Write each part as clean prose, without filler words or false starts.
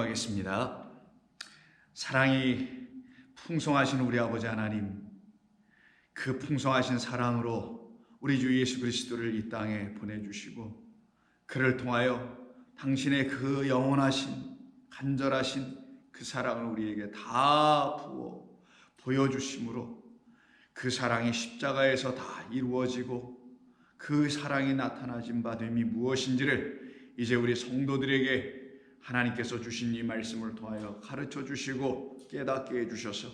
기도하겠습니다. 사랑이 풍성하신 우리 아버지 하나님, 그 풍성하신 사랑으로 우리 주 예수 그리스도를 이 땅에 보내주시고 그를 통하여 당신의 그 영원하신 간절하신 그 사랑을 우리에게 다 부어 보여주심으로 그 사랑이 십자가에서 다 이루어지고 그 사랑이 나타나진 바 됨이 무엇인지를 이제 우리 성도들에게 하나님께서 주신 이 말씀을 통하여 가르쳐 주시고 깨닫게 해주셔서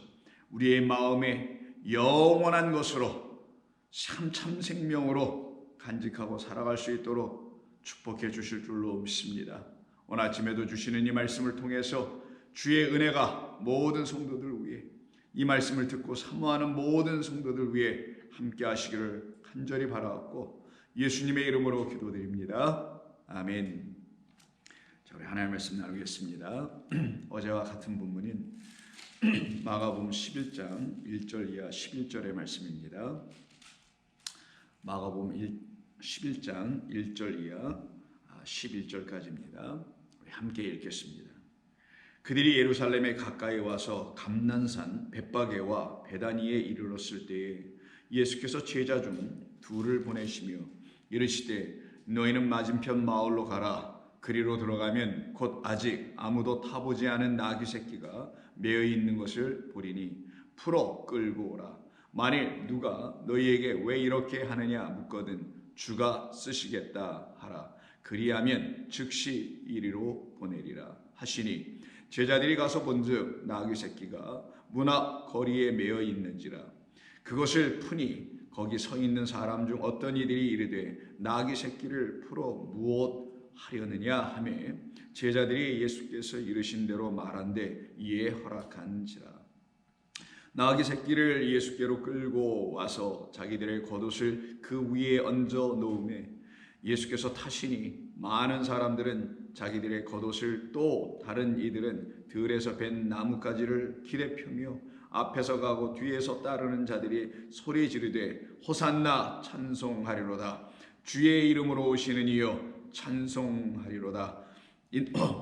우리의 마음에 영원한 것으로 참 생명으로 간직하고 살아갈 수 있도록 축복해 주실 줄로 믿습니다. 오늘 아침에도 주시는 이 말씀을 통해서 주의 은혜가 모든 성도들 위해, 이 말씀을 듣고 사모하는 모든 성도들 위해 함께 하시기를 간절히 바라옵고 예수님의 이름으로 기도드립니다. 아멘. 자, 우리 하나님의 말씀 나누겠습니다. 어제와 같은 본문인 마가복음 11장 1절 이하 11절의 말씀입니다. 마가복음 11장 1절 이하 11절까지입니다. 우리 함께 읽겠습니다. 그들이 예루살렘에 가까이 와서 감난산 벳바게와 베다니에 이르렀을 때에 예수께서 제자 중 둘을 보내시며 이르시되 너희는 맞은편 마을로 가라. 그리로 들어가면 곧 아직 아무도 타보지 않은 나귀 새끼가 매어 있는 것을 보리니 풀어 끌고 오라. 만일 누가 너희에게 왜 이렇게 하느냐 묻거든 주가 쓰시겠다 하라. 그리하면 즉시 이리로 보내리라 하시니 제자들이 가서 본즉 나귀 새끼가 문 앞 거리에 매어 있는지라. 그것을 푸니 거기 서 있는 사람 중 어떤 이들이 이르되 나귀 새끼를 풀어 무엇 하려느냐 하며 제자들이 예수께서 이르신 대로 말한데 이에 허락한지라. 나귀 새끼를 예수께로 끌고 와서 자기들의 겉옷을 그 위에 얹어 놓으매 예수께서 타시니 많은 사람들은 자기들의 겉옷을 또 다른 이들은 들에서 벤 나뭇가지를 길에 펴며 앞에서 가고 뒤에서 따르는 자들이 소리 지르되 호산나 찬송하리로다. 주의 이름으로 오시는 이여 찬송하리로다.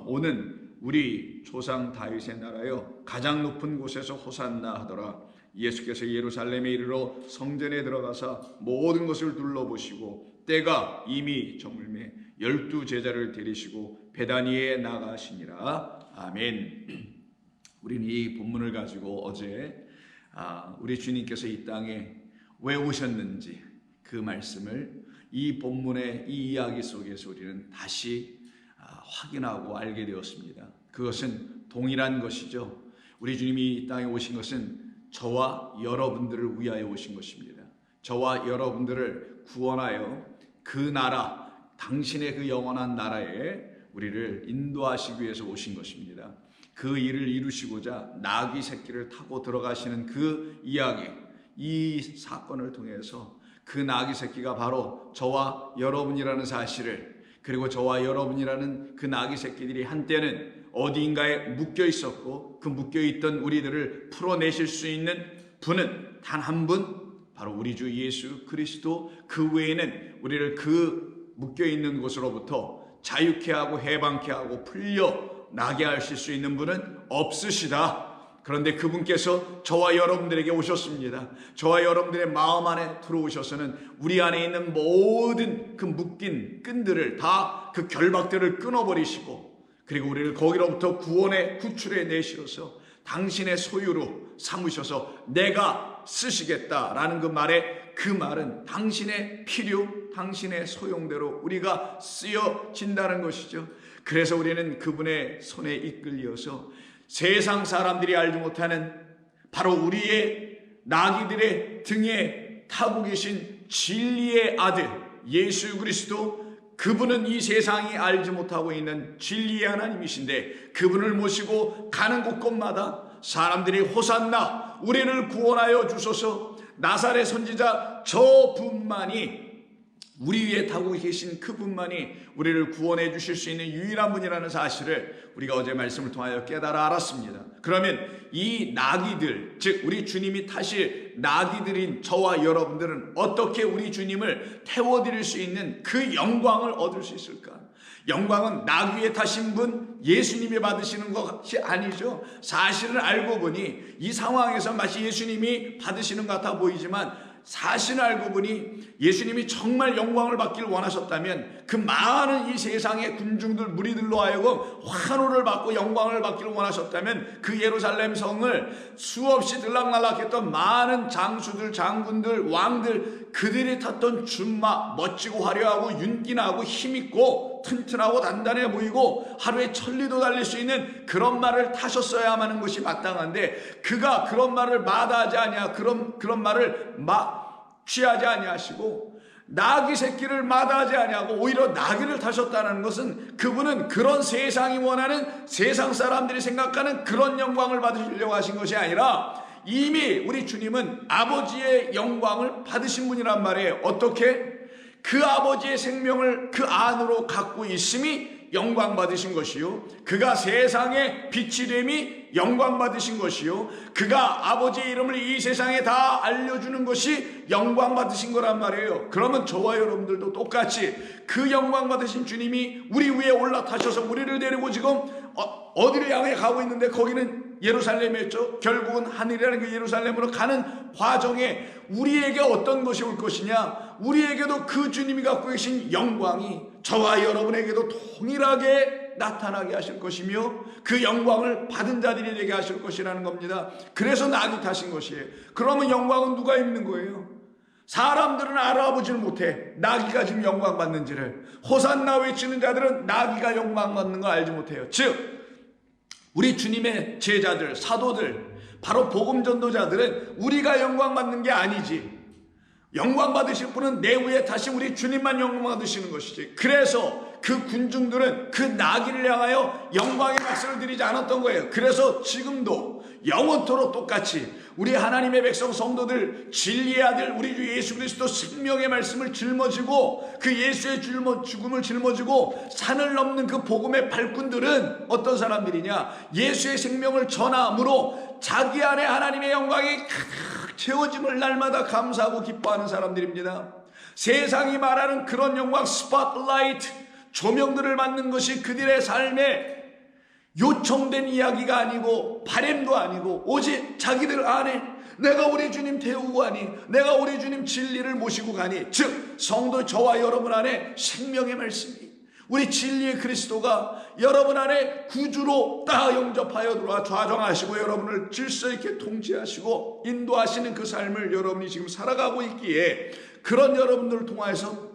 오는 우리 조상 다윗의 나라여 가장 높은 곳에서 호산나 하더라. 예수께서 예루살렘에 이르러 성전에 들어가사 모든 것을 둘러보시고 때가 이미 저물매 12 제자를 데리시고 베다니에 나가시니라. 아멘. 우리는 이 본문을 가지고 어제 우리 주님께서 이 땅에 왜 오셨는지 그 말씀을 이 본문의 이 이야기 속에서 우리는 다시 확인하고 알게 되었습니다. 그것은 동일한 것이죠. 우리 주님이 이 땅에 오신 것은 저와 여러분들을 위하여 오신 것입니다. 저와 여러분들을 구원하여 그 나라, 당신의 그 영원한 나라에 우리를 인도하시기 위해서 오신 것입니다. 그 일을 이루시고자 나귀 새끼를 타고 들어가시는 그 이야기, 이 사건을 통해서 그 나귀 새끼가 바로 저와 여러분이라는 사실을, 그리고 저와 여러분이라는 그 나귀 새끼들이 한때는 어디인가에 묶여 있었고 그 묶여 있던 우리들을 풀어내실 수 있는 분은 단 한 분, 바로 우리 주 예수 그리스도. 그 외에는 우리를 그 묶여 있는 곳으로부터 자유케 하고 해방케 하고 풀려 나게 하실 수 있는 분은 없으시다. 그런데 그분께서 저와 여러분들에게 오셨습니다. 저와 여러분들의 마음 안에 들어오셔서는 우리 안에 있는 모든 그 묶인 끈들을 다 그 결박들을 끊어버리시고, 그리고 우리를 거기로부터 구원에 구출해 내시어서 당신의 소유로 삼으셔서 내가 쓰시겠다라는 그 말에, 그 말은 당신의 필요, 당신의 소용대로 우리가 쓰여진다는 것이죠. 그래서 우리는 그분의 손에 이끌려서 세상 사람들이 알지 못하는 바로 우리의 나귀들의 등에 타고 계신 진리의 아들 예수 그리스도, 그분은 이 세상이 알지 못하고 있는 진리의 하나님이신데 그분을 모시고 가는 곳곳마다 사람들이 호산나 우리를 구원하여 주소서, 나사렛 선지자 저분만이 우리 위에 타고 계신 그분만이 우리를 구원해 주실 수 있는 유일한 분이라는 사실을 우리가 어제 말씀을 통하여 깨달아 알았습니다. 그러면 이 나귀들, 즉 우리 주님이 타실 나귀들인 저와 여러분들은 어떻게 우리 주님을 태워드릴 수 있는 그 영광을 얻을 수 있을까? 영광은 나귀에 타신 분 예수님이 받으시는 것이 아니죠. 사실을 알고 보니 이 상황에서 마치 예수님이 받으시는 것 같아 보이지만 사실을 알고 보니 예수님이 정말 영광을 받기를 원하셨다면 그 많은 이 세상의 군중들 무리들로 하여금 환호를 받고 영광을 받기를 원하셨다면 그 예루살렘 성을 수없이 들락날락했던 많은 장수들, 장군들, 왕들, 그들이 탔던 준마, 멋지고 화려하고 윤기나고 힘있고 튼튼하고 단단해 보이고 하루에 1000리도 달릴 수 있는 그런 말을 타셨어야만 하는 것이 마땅한데 그가 그런 말을 마다하지 아니하 그런 말을 취하지 아니하시고 나귀 새끼를 마다하지 아니하고 오히려 나귀를 타셨다는 것은 그분은 그런 세상이 원하는 세상 사람들이 생각하는 그런 영광을 받으시려고 하신 것이 아니라 이미 우리 주님은 아버지의 영광을 받으신 분이란 말이에요. 어떻게? 그 아버지의 생명을 그 안으로 갖고 있음이 영광 받으신 것이요, 그가 세상의 빛이 됨이 영광 받으신 것이요, 그가 아버지의 이름을 이 세상에 다 알려주는 것이 영광 받으신 거란 말이에요. 그러면 저와 여러분들도 똑같이 그 영광 받으신 주님이 우리 위에 올라타셔서 우리를 데리고 지금 어디를 향해 가고 있는데 거기는 예루살렘이었죠. 결국은 하늘이라는 그 예루살렘으로 가는 과정에 우리에게 어떤 것이 올 것이냐, 우리에게도 그 주님이 갖고 계신 영광이 저와 여러분에게도 동일하게 나타나게 하실 것이며 그 영광을 받은 자들이 되게 하실 것이라는 겁니다. 그래서 나귀 타신 것이에요. 그러면 영광은 누가 입는 거예요? 사람들은 알아보질 못해. 나귀가 지금 영광 받는지를. 호산나 외치는 자들은 나귀가 영광 받는 걸 알지 못해요. 즉 우리 주님의 제자들, 사도들, 바로 복음 전도자들은 우리가 영광 받는 게 아니지, 영광 받으실 분은 내 위에 다시 우리 주님만 영광 받으시는 것이지. 그래서 그 군중들은 그 나귀를 향하여 영광의 박수를 드리지 않았던 거예요. 그래서 지금도 영원토록 똑같이 우리 하나님의 백성 성도들, 진리의 아들 우리 주 예수 그리스도 생명의 말씀을 짊어지고 그 예수의 죽음을 짊어지고 산을 넘는 그 복음의 발꾼들은 어떤 사람들이냐, 예수의 생명을 전함으로 자기 안에 하나님의 영광이 가득 채워짐을 날마다 감사하고 기뻐하는 사람들입니다. 세상이 말하는 그런 영광, 스팟라이트, 조명들을 받는 것이 그들의 삶에 요청된 이야기가 아니고 바램도 아니고 오직 자기들 안에 내가 우리 주님 태우고 가니, 내가 우리 주님 진리를 모시고 가니, 즉 성도 저와 여러분 안에 생명의 말씀이, 우리 진리의 그리스도가 여러분 안에 구주로 딱 영접하여 들어와 좌정하시고 여러분을 질서 있게 통치하시고 인도하시는 그 삶을 여러분이 지금 살아가고 있기에 그런 여러분들을 통하여서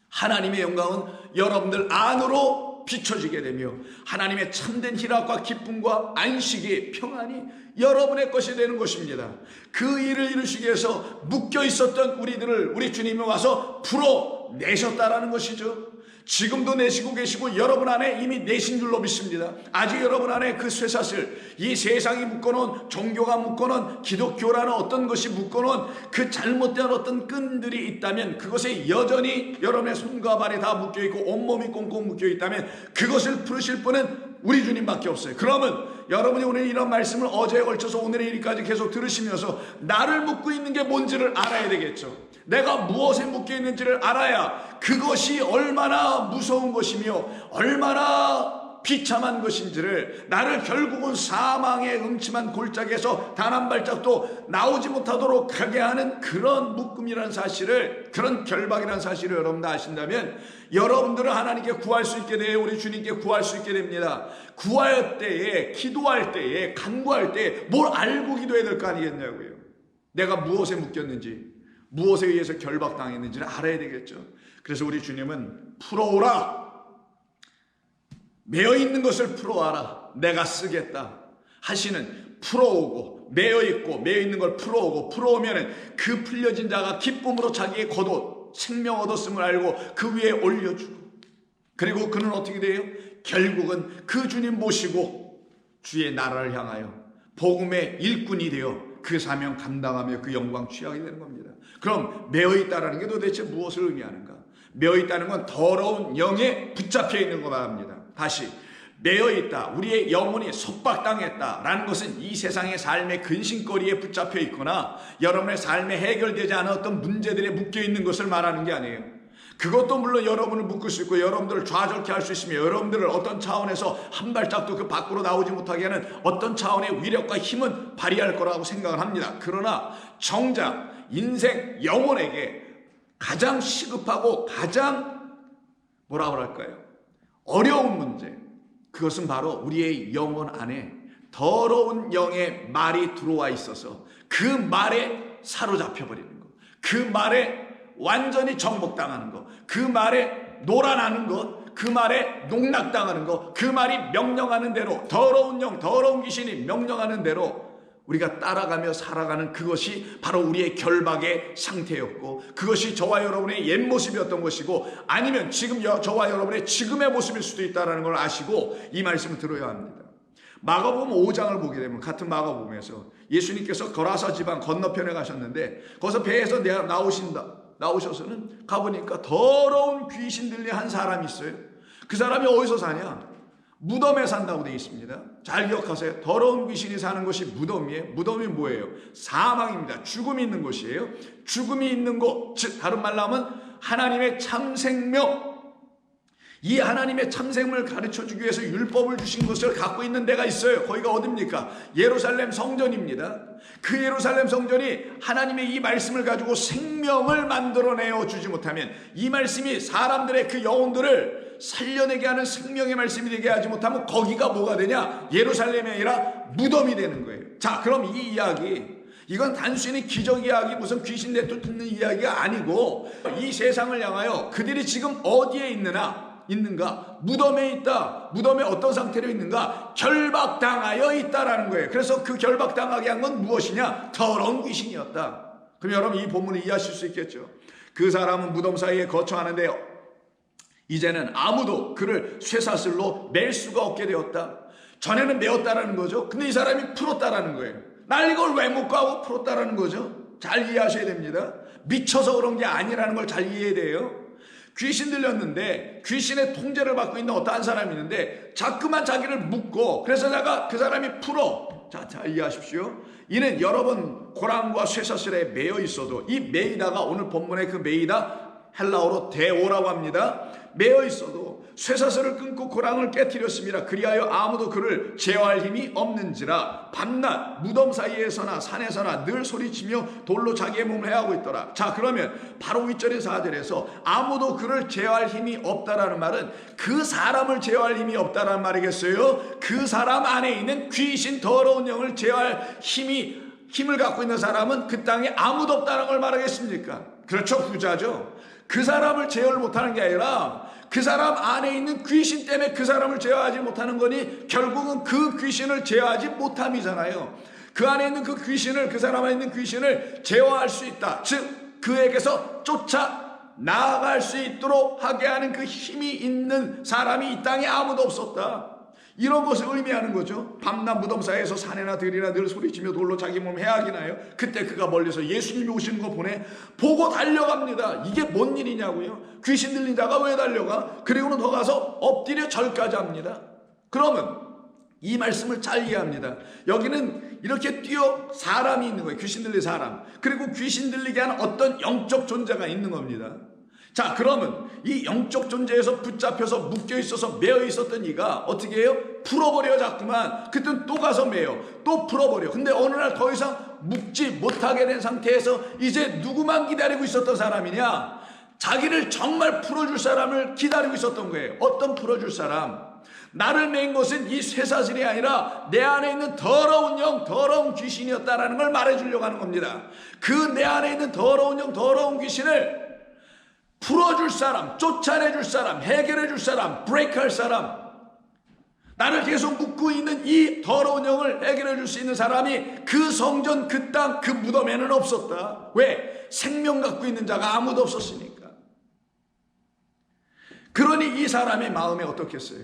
하나님의 영광은 여러분들 안으로 비춰지게 되며 하나님의 참된 희락과 기쁨과 안식이, 평안이 여러분의 것이 되는 것입니다. 그 일을 이루시기 위해서 묶여 있었던 우리들을 우리 주님이 와서 풀어내셨다라는 것이죠. 지금도 내시고 계시고 여러분 안에 이미 내신 줄로 믿습니다. 아직 여러분 안에 그 쇠사슬, 이 세상이 묶어놓은, 종교가 묶어놓은, 기독교라는 어떤 것이 묶어놓은 그 잘못된 어떤 끈들이 있다면 그것에 여전히 여러분의 손과 발이 다 묶여있고 온몸이 꽁꽁 묶여있다면 그것을 풀으실 분은 우리 주님밖에 없어요. 그러면 여러분이 오늘 이런 말씀을 어제에 걸쳐서 오늘의 일까지 계속 들으시면서 나를 묶고 있는 게 뭔지를 알아야 되겠죠. 내가 무엇에 묶여 있는지를 알아야 그것이 얼마나 무서운 것이며 얼마나 비참한 것인지를, 나를 결국은 사망의 음침한 골짜기에서 단 한 발짝도 나오지 못하도록 하게 하는 그런 묶음이라는 사실을, 그런 결박이라는 사실을 여러분도 아신다면 여러분들은 하나님께 구할 수 있게 돼요. 우리 주님께 구할 수 있게 됩니다. 구할 때에, 기도할 때에, 간구할 때에 뭘 알고 기도해야 될 거 아니겠냐고요. 내가 무엇에 묶였는지, 무엇에 의해서 결박당했는지를 알아야 되겠죠. 그래서 우리 주님은 풀어오라, 매어있는 것을 풀어와라, 내가 쓰겠다 하시는, 풀어오고 매어있고 매어있는 걸 풀어오고, 풀어오면 그 풀려진 자가 기쁨으로 자기의 겉옷 생명 얻었음을 알고 그 위에 올려주고, 그리고 그는 어떻게 돼요? 결국은 그 주님 모시고 주의 나라를 향하여 복음의 일꾼이 되어 그 사명 감당하며 그 영광 취하게 되는 겁니다. 그럼 매어있다라는 게 도대체 무엇을 의미하는가? 매어 있다는 건 더러운 영에 붙잡혀 있는 거 말합니다. 다시 매여 있다, 우리의 영혼이 속박당했다라는 것은 이 세상의 삶의 근심거리에 붙잡혀 있거나 여러분의 삶에 해결되지 않은 어떤 문제들에 묶여 있는 것을 말하는 게 아니에요. 그것도 물론 여러분을 묶을 수 있고 여러분들을 좌절케 할 수 있으며 여러분들을 어떤 차원에서 한 발짝도 그 밖으로 나오지 못하게 하는 어떤 차원의 위력과 힘은 발휘할 거라고 생각을 합니다. 그러나 정작 인생 영혼에게 가장 시급하고 가장 뭐라고 할까요? 어려운 문제, 그것은 바로 우리의 영혼 안에 더러운 영의 말이 들어와 있어서 그 말에 사로잡혀 버리는 것, 그 말에 완전히 정복당하는 것, 그 말에 놀아나는 것, 그 말에 농락당하는 것, 그 말이 명령하는 대로 더러운 영, 더러운 귀신이 명령하는 대로 우리가 따라가며 살아가는 그것이 바로 우리의 결박의 상태였고, 그것이 저와 여러분의 옛 모습이었던 것이고, 아니면 지금 저와 여러분의 지금의 모습일 수도 있다는 걸 아시고 이 말씀을 들어야 합니다. 마가복음 5장을 보게 되면 같은 마가복음에서 예수님께서 거라사 지방 건너편에 가셨는데 거기서 배에서 나오셔서는 가보니까 더러운 귀신 들린 한 사람이 있어요. 그 사람이 어디서 사냐? 무덤에 산다고 되어 있습니다. 잘 기억하세요. 더러운 귀신이 사는 것이 무덤이에요. 무덤이 뭐예요? 사망입니다. 죽음이 있는 곳이에요. 죽음이 있는 곳, 즉 다른 말로 하면 하나님의 참생명, 이 하나님의 참생을 가르쳐주기 위해서 율법을 주신 것을 갖고 있는 데가 있어요. 거기가 어딥니까? 예루살렘 성전입니다. 그 예루살렘 성전이 하나님의 이 말씀을 가지고 생명을 만들어내어 주지 못하면, 이 말씀이 사람들의 그 영혼들을 살려내게 하는 생명의 말씀이 되게 하지 못하면 거기가 뭐가 되냐? 예루살렘이 아니라 무덤이 되는 거예요. 자, 그럼 이 이야기, 이건 단순히 기적 이야기, 무슨 귀신 내쫓는 이야기가 아니고 이 세상을 향하여 그들이 지금 어디에 있는가? 무덤에 있다. 무덤에 어떤 상태로 있는가? 결박당하여 있다라는 거예요. 그래서 그 결박당하게 한 건 무엇이냐? 더러운 귀신이었다. 그럼 여러분 이 본문을 이해하실 수 있겠죠. 그 사람은 무덤 사이에 거처하는데요, 이제는 아무도 그를 쇠사슬로 맬 수가 없게 되었다. 전에는 매었다라는 거죠. 근데 이 사람이 풀었다라는 거예요. 날 이걸 왜 못 가고 풀었다라는 거죠. 잘 이해하셔야 됩니다. 미쳐서 그런 게 아니라는 걸 잘 이해해야 돼요. 귀신 들렸는데 귀신의 통제를 받고 있는 어떠한 사람이 있는데 자꾸만 자기를 묶고, 그래서 내가 그 사람이 풀어. 자, 잘 이해하십시오. 이는 여러분 고랑과 쇠사슬에 매여 있어도, 이 매이다가 오늘 본문의 그 매이다, 헬라어로 데오라고 합니다. 매여 있어도 쇠사슬을 끊고 고랑을 깨뜨렸습니다. 그리하여 아무도 그를 제어할 힘이 없는지라. 밤낮 무덤 사이에서나 산에서나 늘 소리치며 돌로 자기의 몸을 해하고 있더라. 자, 그러면 바로 윗절의 4절에서 아무도 그를 제어할 힘이 없다라는 말은 그 사람을 제어할 힘이 없다라는 말이겠어요? 그 사람 안에 있는 귀신 더러운 영을 제어할 힘을 갖고 있는 사람은 그 땅에 아무도 없다는 걸 말하겠습니까? 그렇죠, 부자죠. 그 사람을 제어를 못하는 게 아니라 그 사람 안에 있는 귀신 때문에 그 사람을 제어하지 못하는 거니 결국은 그 귀신을 제어하지 못함이잖아요. 그 안에 있는 그 귀신을, 그 사람 안에 있는 귀신을 제어할 수 있다. 즉 그에게서 쫓아 나아갈 수 있도록 하게 하는 그 힘이 있는 사람이 이 땅에 아무도 없었다. 이런 것을 의미하는 거죠. 밤낮 무덤 사이에서 산에나 들이나 늘 소리치며 돌로 자기 몸 해하기나요. 그때 그가 멀리서 예수님이 오시는 거 보고 달려갑니다. 이게 뭔 일이냐고요. 귀신 들린 자가 왜 달려가? 그리고는 더 가서 엎드려 절까지 합니다. 그러면 이 말씀을 잘 이해합니다. 여기는 이렇게 사람이 있는 거예요. 귀신 들린 사람. 그리고 귀신 들리게 하는 어떤 영적 존재가 있는 겁니다. 자, 그러면 이 영적 존재에서 붙잡혀서 묶여 있어서 매여 있었던 이가 어떻게 해요? 풀어버려 자꾸만. 그때는 또 가서 매여, 또 풀어버려. 근데 어느 날 더 이상 묶지 못하게 된 상태에서 이제 누구만 기다리고 있었던 사람이냐? 자기를 정말 풀어줄 사람을 기다리고 있었던 거예요. 어떤 풀어줄 사람? 나를 매인 것은 이 쇠사슬이 아니라 내 안에 있는 더러운 영, 더러운 귀신이었다라는 걸 말해주려고 하는 겁니다. 그 내 안에 있는 더러운 영, 더러운 귀신을 풀어줄 사람, 쫓아내줄 사람, 해결해줄 사람, 브레이크할 사람, 나를 계속 묶고 있는 이 더러운 영을 해결해줄 수 있는 사람이 그 성전, 그 땅, 그 무덤에는 없었다. 왜? 생명 갖고 있는 자가 아무도 없었으니까. 그러니 이 사람의 마음이 어떻겠어요?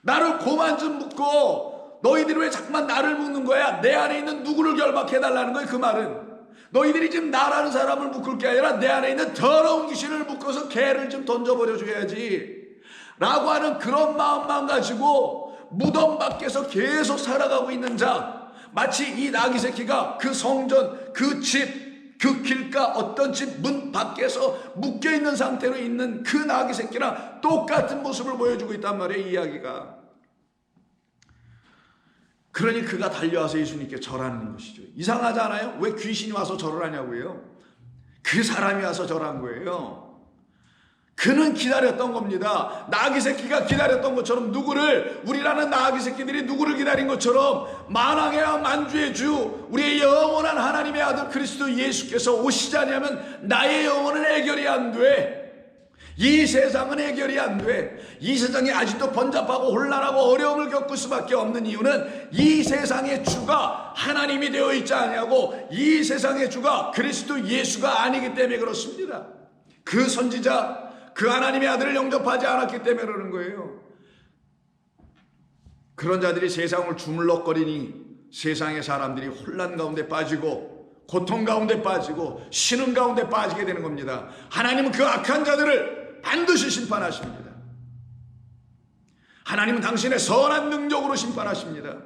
나를 고만 좀 묶고 너희들이 왜 자꾸만 나를 묶는 거야? 내 안에 있는 누구를 결박해달라는 거예요. 그 말은 너희들이 지금 나라는 사람을 묶을 게 아니라 내 안에 있는 더러운 귀신을 묶어서 개를 좀 던져버려 줘야지 라고 하는 그런 마음만 가지고 무덤 밖에서 계속 살아가고 있는 자, 마치 이 나귀 새끼가 그 성전, 그 집, 그 길가 어떤 집 문 밖에서 묶여있는 상태로 있는 그 나귀 새끼랑 똑같은 모습을 보여주고 있단 말이에요, 이 이야기가. 그러니 그가 달려와서 예수님께 절하는 것이죠. 이상하지 않아요? 왜 귀신이 와서 절을 하냐고요? 그 사람이 와서 절한 거예요. 그는 기다렸던 겁니다. 나귀 새끼가 기다렸던 것처럼 누구를, 우리라는 나귀 새끼들이 누구를 기다린 것처럼 만왕의 만주의 주, 우리의 영원한 하나님의 아들 그리스도 예수께서 오시지 않으면 나의 영혼은 해결이 안 돼. 이 세상은 해결이 안 돼. 이 세상이 아직도 번잡하고 혼란하고 어려움을 겪을 수밖에 없는 이유는 이 세상의 주가 하나님이 되어 있지 않냐고, 이 세상의 주가 그리스도 예수가 아니기 때문에 그렇습니다. 그 선지자, 그 하나님의 아들을 영접하지 않았기 때문에 그러는 거예요. 그런 자들이 세상을 주물럭거리니 세상의 사람들이 혼란 가운데 빠지고 고통 가운데 빠지고 신음 가운데 빠지게 되는 겁니다. 하나님은 그 악한 자들을 반드시 심판하십니다. 하나님은 당신의 선한 능력으로 심판하십니다.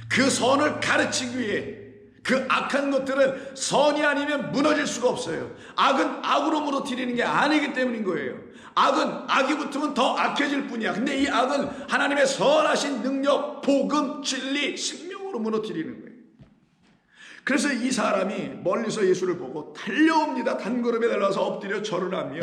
그 선을 가르치기 위해, 그 악한 것들은 선이 아니면 무너질 수가 없어요. 악은 악으로 무너뜨리는 게 아니기 때문인 거예요. 악은 악이 붙으면 더 악해질 뿐이야. 근데 이 악은 하나님의 선하신 능력, 복음, 진리, 생명으로 무너뜨리는 거예요. 그래서 이 사람이 멀리서 예수를 보고 달려옵니다. 단걸음에 달려와서 엎드려 절을 하며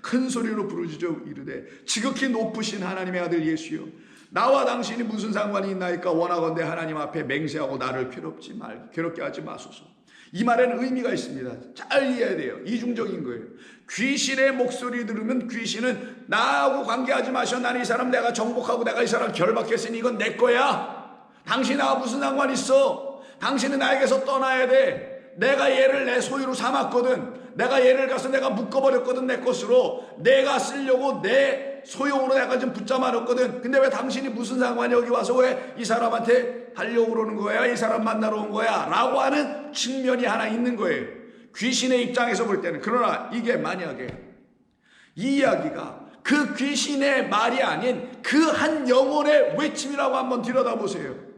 큰 소리로 부르짖어 이르되, 지극히 높으신 하나님의 아들 예수여, 나와 당신이 무슨 상관이 있나이까? 원하건대 하나님 앞에 맹세하고 나를 괴롭게 하지 마소서. 이 말에는 의미가 있습니다. 잘 이해해야 돼요. 이중적인 거예요. 귀신의 목소리 들으면 귀신은 나하고 관계하지 마셔. 나는 이 사람 내가 정복하고 내가 이 사람 결박했으니 이건 내 거야. 당신 나와 무슨 상관 있어? 당신은 나에게서 떠나야 돼. 내가 얘를 내 소유로 삼았거든. 내가 얘를 가서 내가 묶어버렸거든. 내 것으로 내가 쓰려고 내 소용으로 내가 좀 붙잡아놨거든. 근데 왜 당신이 무슨 상관이 여기 와서 왜 이 사람한테 달려오려는 거야? 이 사람 만나러 온 거야? 라고 하는 측면이 하나 있는 거예요, 귀신의 입장에서 볼 때는. 그러나 이게 만약에 이 이야기가 그 귀신의 말이 아닌 그 한 영혼의 외침이라고 한번 들여다보세요.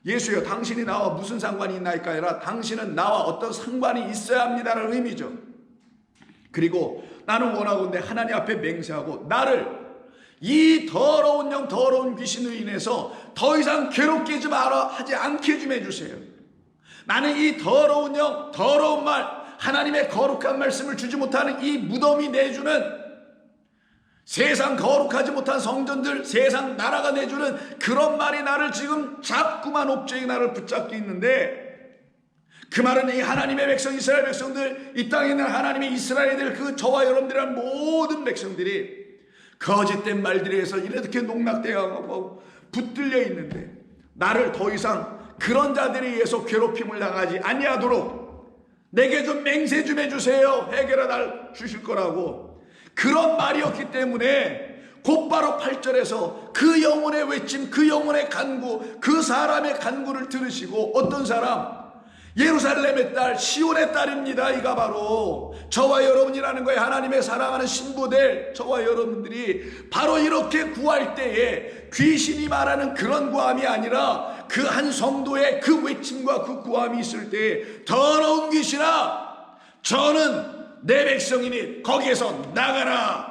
예수여, 당신이 나와 무슨 상관이 있나이까 아니라 당신은 나와 어떤 상관이 있어야 합니다라는 의미죠. 그리고 나는 원하건대 하나님 앞에 맹세하고 나를 이 더러운 영, 더러운 귀신으로 인해서 더 이상 괴롭게 좀 하지 않게 좀 해주세요. 나는 이 더러운 영, 더러운 말, 하나님의 거룩한 말씀을 주지 못하는 이 무덤이 내주는, 세상 거룩하지 못한 성전들, 세상 나라가 내주는 그런 말이 나를 지금 자꾸만 옵죄이 나를 붙잡고 있는데, 그 말은 이 하나님의 백성, 이스라엘 백성들, 이 땅에 있는 하나님의 이스라엘들, 그 저와 여러분들이란 모든 백성들이 거짓된 말들에 의해서 이렇게 농락되어 붙들려 있는데, 나를 더 이상 그런 자들에 의해서 괴롭힘을 당하지 아니하도록 내게 좀 맹세 좀 해주세요. 해결해 날 주실 거라고. 그런 말이었기 때문에 곧바로 8절에서 그 영혼의 외침, 그 영혼의 간구, 그 사람의 간구를 들으시고, 어떤 사람? 예루살렘의 딸, 시온의 딸입니다. 이가 바로 저와 여러분이라는 거예요. 하나님의 사랑하는 신부들, 저와 여러분들이 바로 이렇게 구할 때에 귀신이 말하는 그런 구함이 아니라 그 한 성도의 그 외침과 그 구함이 있을 때에, 더러운 귀신아, 저는 내 백성이니 거기에서 나가라,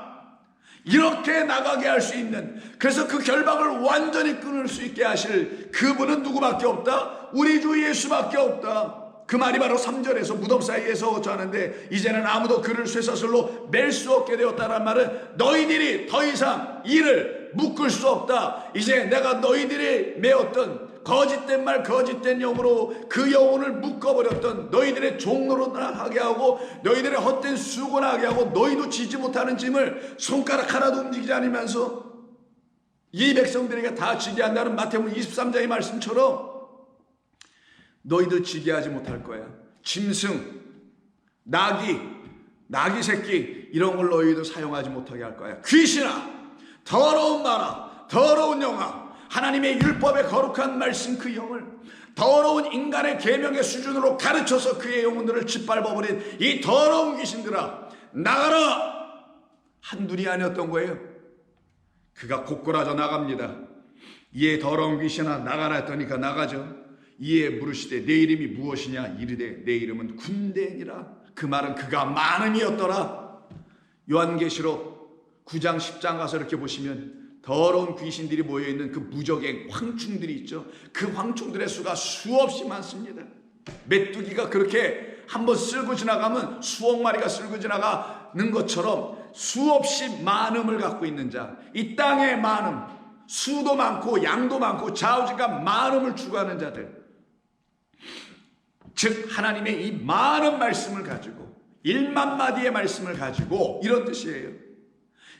이렇게 나가게 할 수 있는, 그래서 그 결박을 완전히 끊을 수 있게 하실 그분은 누구밖에 없다? 우리 주 예수밖에 없다. 그 말이 바로 3절에서 무덤 사이에서 하는데, 이제는 아무도 그를 쇠사슬로 맬 수 없게 되었다는 말은 너희들이 더 이상 이를 묶을 수 없다. 이제 내가 너희들이 메었던 거짓된 말, 거짓된 영으로 그 영혼을 묶어버렸던 너희들의 종로로나 하게 하고, 너희들의 헛된 수고나 하게 하고, 너희도 지지 못하는 짐을 손가락 하나도 움직이지 않으면서 이 백성들에게 다 지게 한다는 마태복음 23장의 말씀처럼 너희도 지게 하지 못할 거야. 짐승, 나귀 새끼, 이런 걸 너희도 사용하지 못하게 할 거야. 귀신아, 더러운 말아, 더러운 영아, 하나님의 율법의 거룩한 말씀 그 영을 더러운 인간의 계명의 수준으로 가르쳐서 그의 영혼들을 짓밟아버린 이 더러운 귀신들아, 나가라! 한둘이 아니었던 거예요. 그가 곧고라져 나갑니다. 이에 더러운 귀신아 나가라 했더니까 나가죠. 이에 물으시되 내 이름이 무엇이냐? 이르되 내 이름은 군대니라. 그 말은 그가 많음이었더라. 요한계시록 9장 10장 가서 이렇게 보시면 더러운 귀신들이 모여있는 그 무적의 황충들이 있죠. 그 황충들의 수가 수없이 많습니다. 메뚜기가 그렇게 한번 쓸고 지나가면 수억 마리가 쓸고 지나가는 것처럼 수없이 많음을 갖고 있는 자, 이 땅의 많음, 수도 많고 양도 많고 좌우지간 많음을 추구하는 자들, 즉 하나님의 이 많은 말씀을 가지고 1만 마디의 말씀을 가지고 이런 뜻이에요.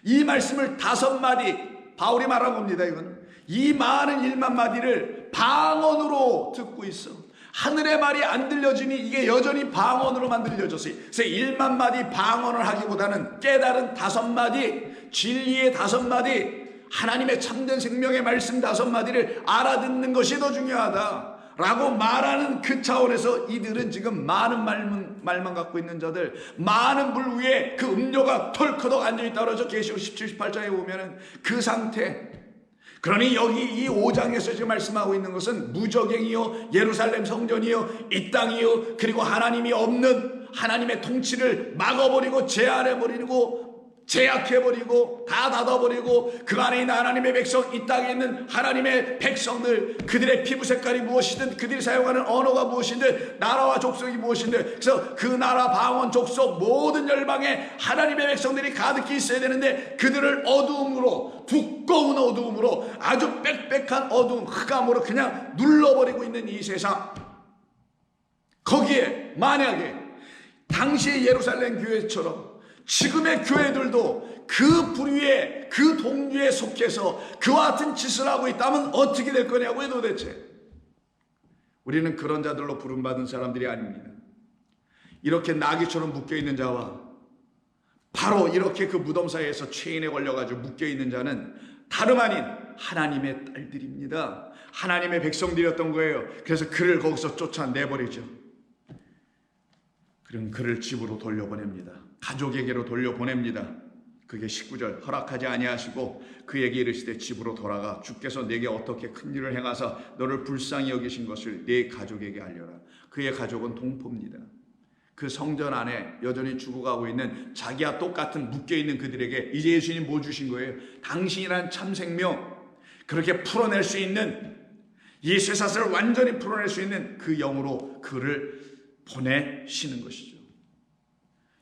이 말씀을 5마디, 바울이 말한 겁니다. 이건 이 많은 1만 마디를 방언으로 듣고 있어. 하늘의 말이 안 들려지니 이게 여전히 방언으로만 들려졌어요. 그래서 1만 마디 방언을 하기보다는 깨달은 5마디, 진리의 5마디, 하나님의 참된 생명의 말씀 5마디를 알아듣는 것이 더 중요하다라고 말하는 그 차원에서 이들은 지금 많은 말만 갖고 있는 자들, 많은 물 위에 그 음료가 털커덕 앉아있다 그러죠. 계시록 17, 18장에 보면은 그 상태. 그러니 여기 이 5장에서 지금 말씀하고 있는 것은 무적행이요, 예루살렘 성전이요, 이 땅이요, 그리고 하나님이 없는 하나님의 통치를 막아버리고 제한해버리고 제약해버리고 다 닫아버리고 그 안에 있는 하나님의 백성, 이 땅에 있는 하나님의 백성들, 그들의 피부 색깔이 무엇이든 그들이 사용하는 언어가 무엇이든 나라와 족속이 무엇이든, 그래서 그 나라 방언 족속 모든 열방에 하나님의 백성들이 가득히 있어야 되는데 그들을 어두움으로, 두꺼운 어두움으로, 아주 빽빽한 어두움, 흑암으로 그냥 눌러버리고 있는 이 세상, 거기에 만약에 당시의 예루살렘 교회처럼 지금의 교회들도 그 부류에, 그 동류에 속해서 그와 같은 짓을 하고 있다면 어떻게 될 거냐고요 도대체. 우리는 그런 자들로 부름받은 사람들이 아닙니다. 이렇게 나귀처럼 묶여있는 자와 바로 이렇게 그 무덤 사이에서 체인에 걸려가지고 묶여있는 자는 다름 아닌 하나님의 딸들입니다. 하나님의 백성들이었던 거예요. 그래서 그를 거기서 쫓아내버리죠. 그럼 그를 집으로 돌려보냅니다. 가족에게로 돌려보냅니다. 그게 19절, 허락하지 아니하시고 그에게 이르시되 집으로 돌아가 주께서 내게 어떻게 큰 일을 행하사 너를 불쌍히 여기신 것을 내 가족에게 알려라. 그의 가족은 동포입니다. 그 성전 안에 여전히 죽어가고 있는 자기와 똑같은 묶여있는 그들에게 이제 예수님 뭐 주신 거예요? 당신이란 참 생명, 그렇게 풀어낼 수 있는, 이 쇠사슬을 완전히 풀어낼 수 있는 그 영으로 그를 보내시는 것이죠.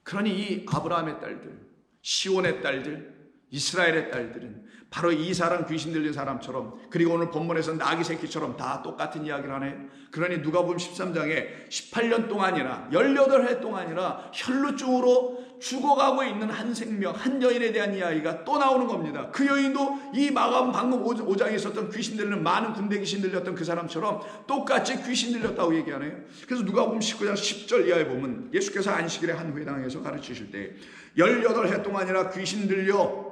그러니 이 아브라함의 딸들, 시온의 딸들, 이스라엘의 딸들은 바로 이 사람, 귀신 들린 사람처럼, 그리고 오늘 본문에서 나귀 새끼처럼 다 똑같은 이야기를 하네요. 그러니 누가복음 13장에 18년 동안이나 18해 동안이나 혈루증으로 죽어가고 있는 한 생명, 한 여인에 대한 이야기가 또 나오는 겁니다. 그 여인도 이 마가복음 방금 5장에 있었던 귀신 들리는 많은 군대 귀신 들렸던 그 사람처럼 똑같이 귀신 들렸다고 얘기하네요. 그래서 누가복음 19장 10절 이하에 보면 예수께서 안식일에 한 회당에서 가르치실 때 18해 동안이나 귀신 들려,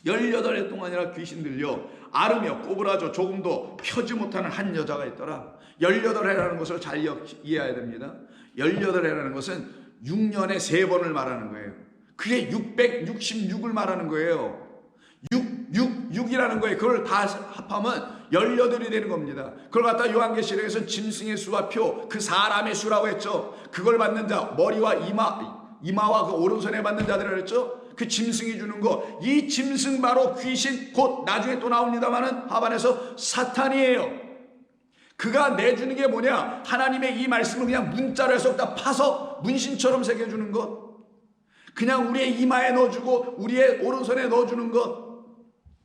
18해 동안이나 귀신 들려 앓으며 꼬부라져 조금도 펴지 못하는 한 여자가 있더라. 18해라는 것을 잘 이해해야 됩니다. 18해라는 것은 6년에 3번을 말하는 거예요. 그게 666을 말하는 거예요. 6이라는 거예요. 그걸 다 합하면 18이 되는 겁니다. 그걸 갖다 요한계시록에서는 짐승의 수와 표, 그 사람의 수라고 했죠. 그걸 받는 자, 머리와 이마와 그 오른손에 받는 자들이라고 했죠. 그 짐승이 주는 거, 이 짐승 바로 귀신, 곧 나중에 또 나옵니다마는 하반에서 사탄이에요. 그가 내주는 게 뭐냐? 하나님의 이 말씀을 그냥 문자로 해서 다 파서 문신처럼 새겨주는 것, 그냥 우리의 이마에 넣어주고 우리의 오른손에 넣어주는 것,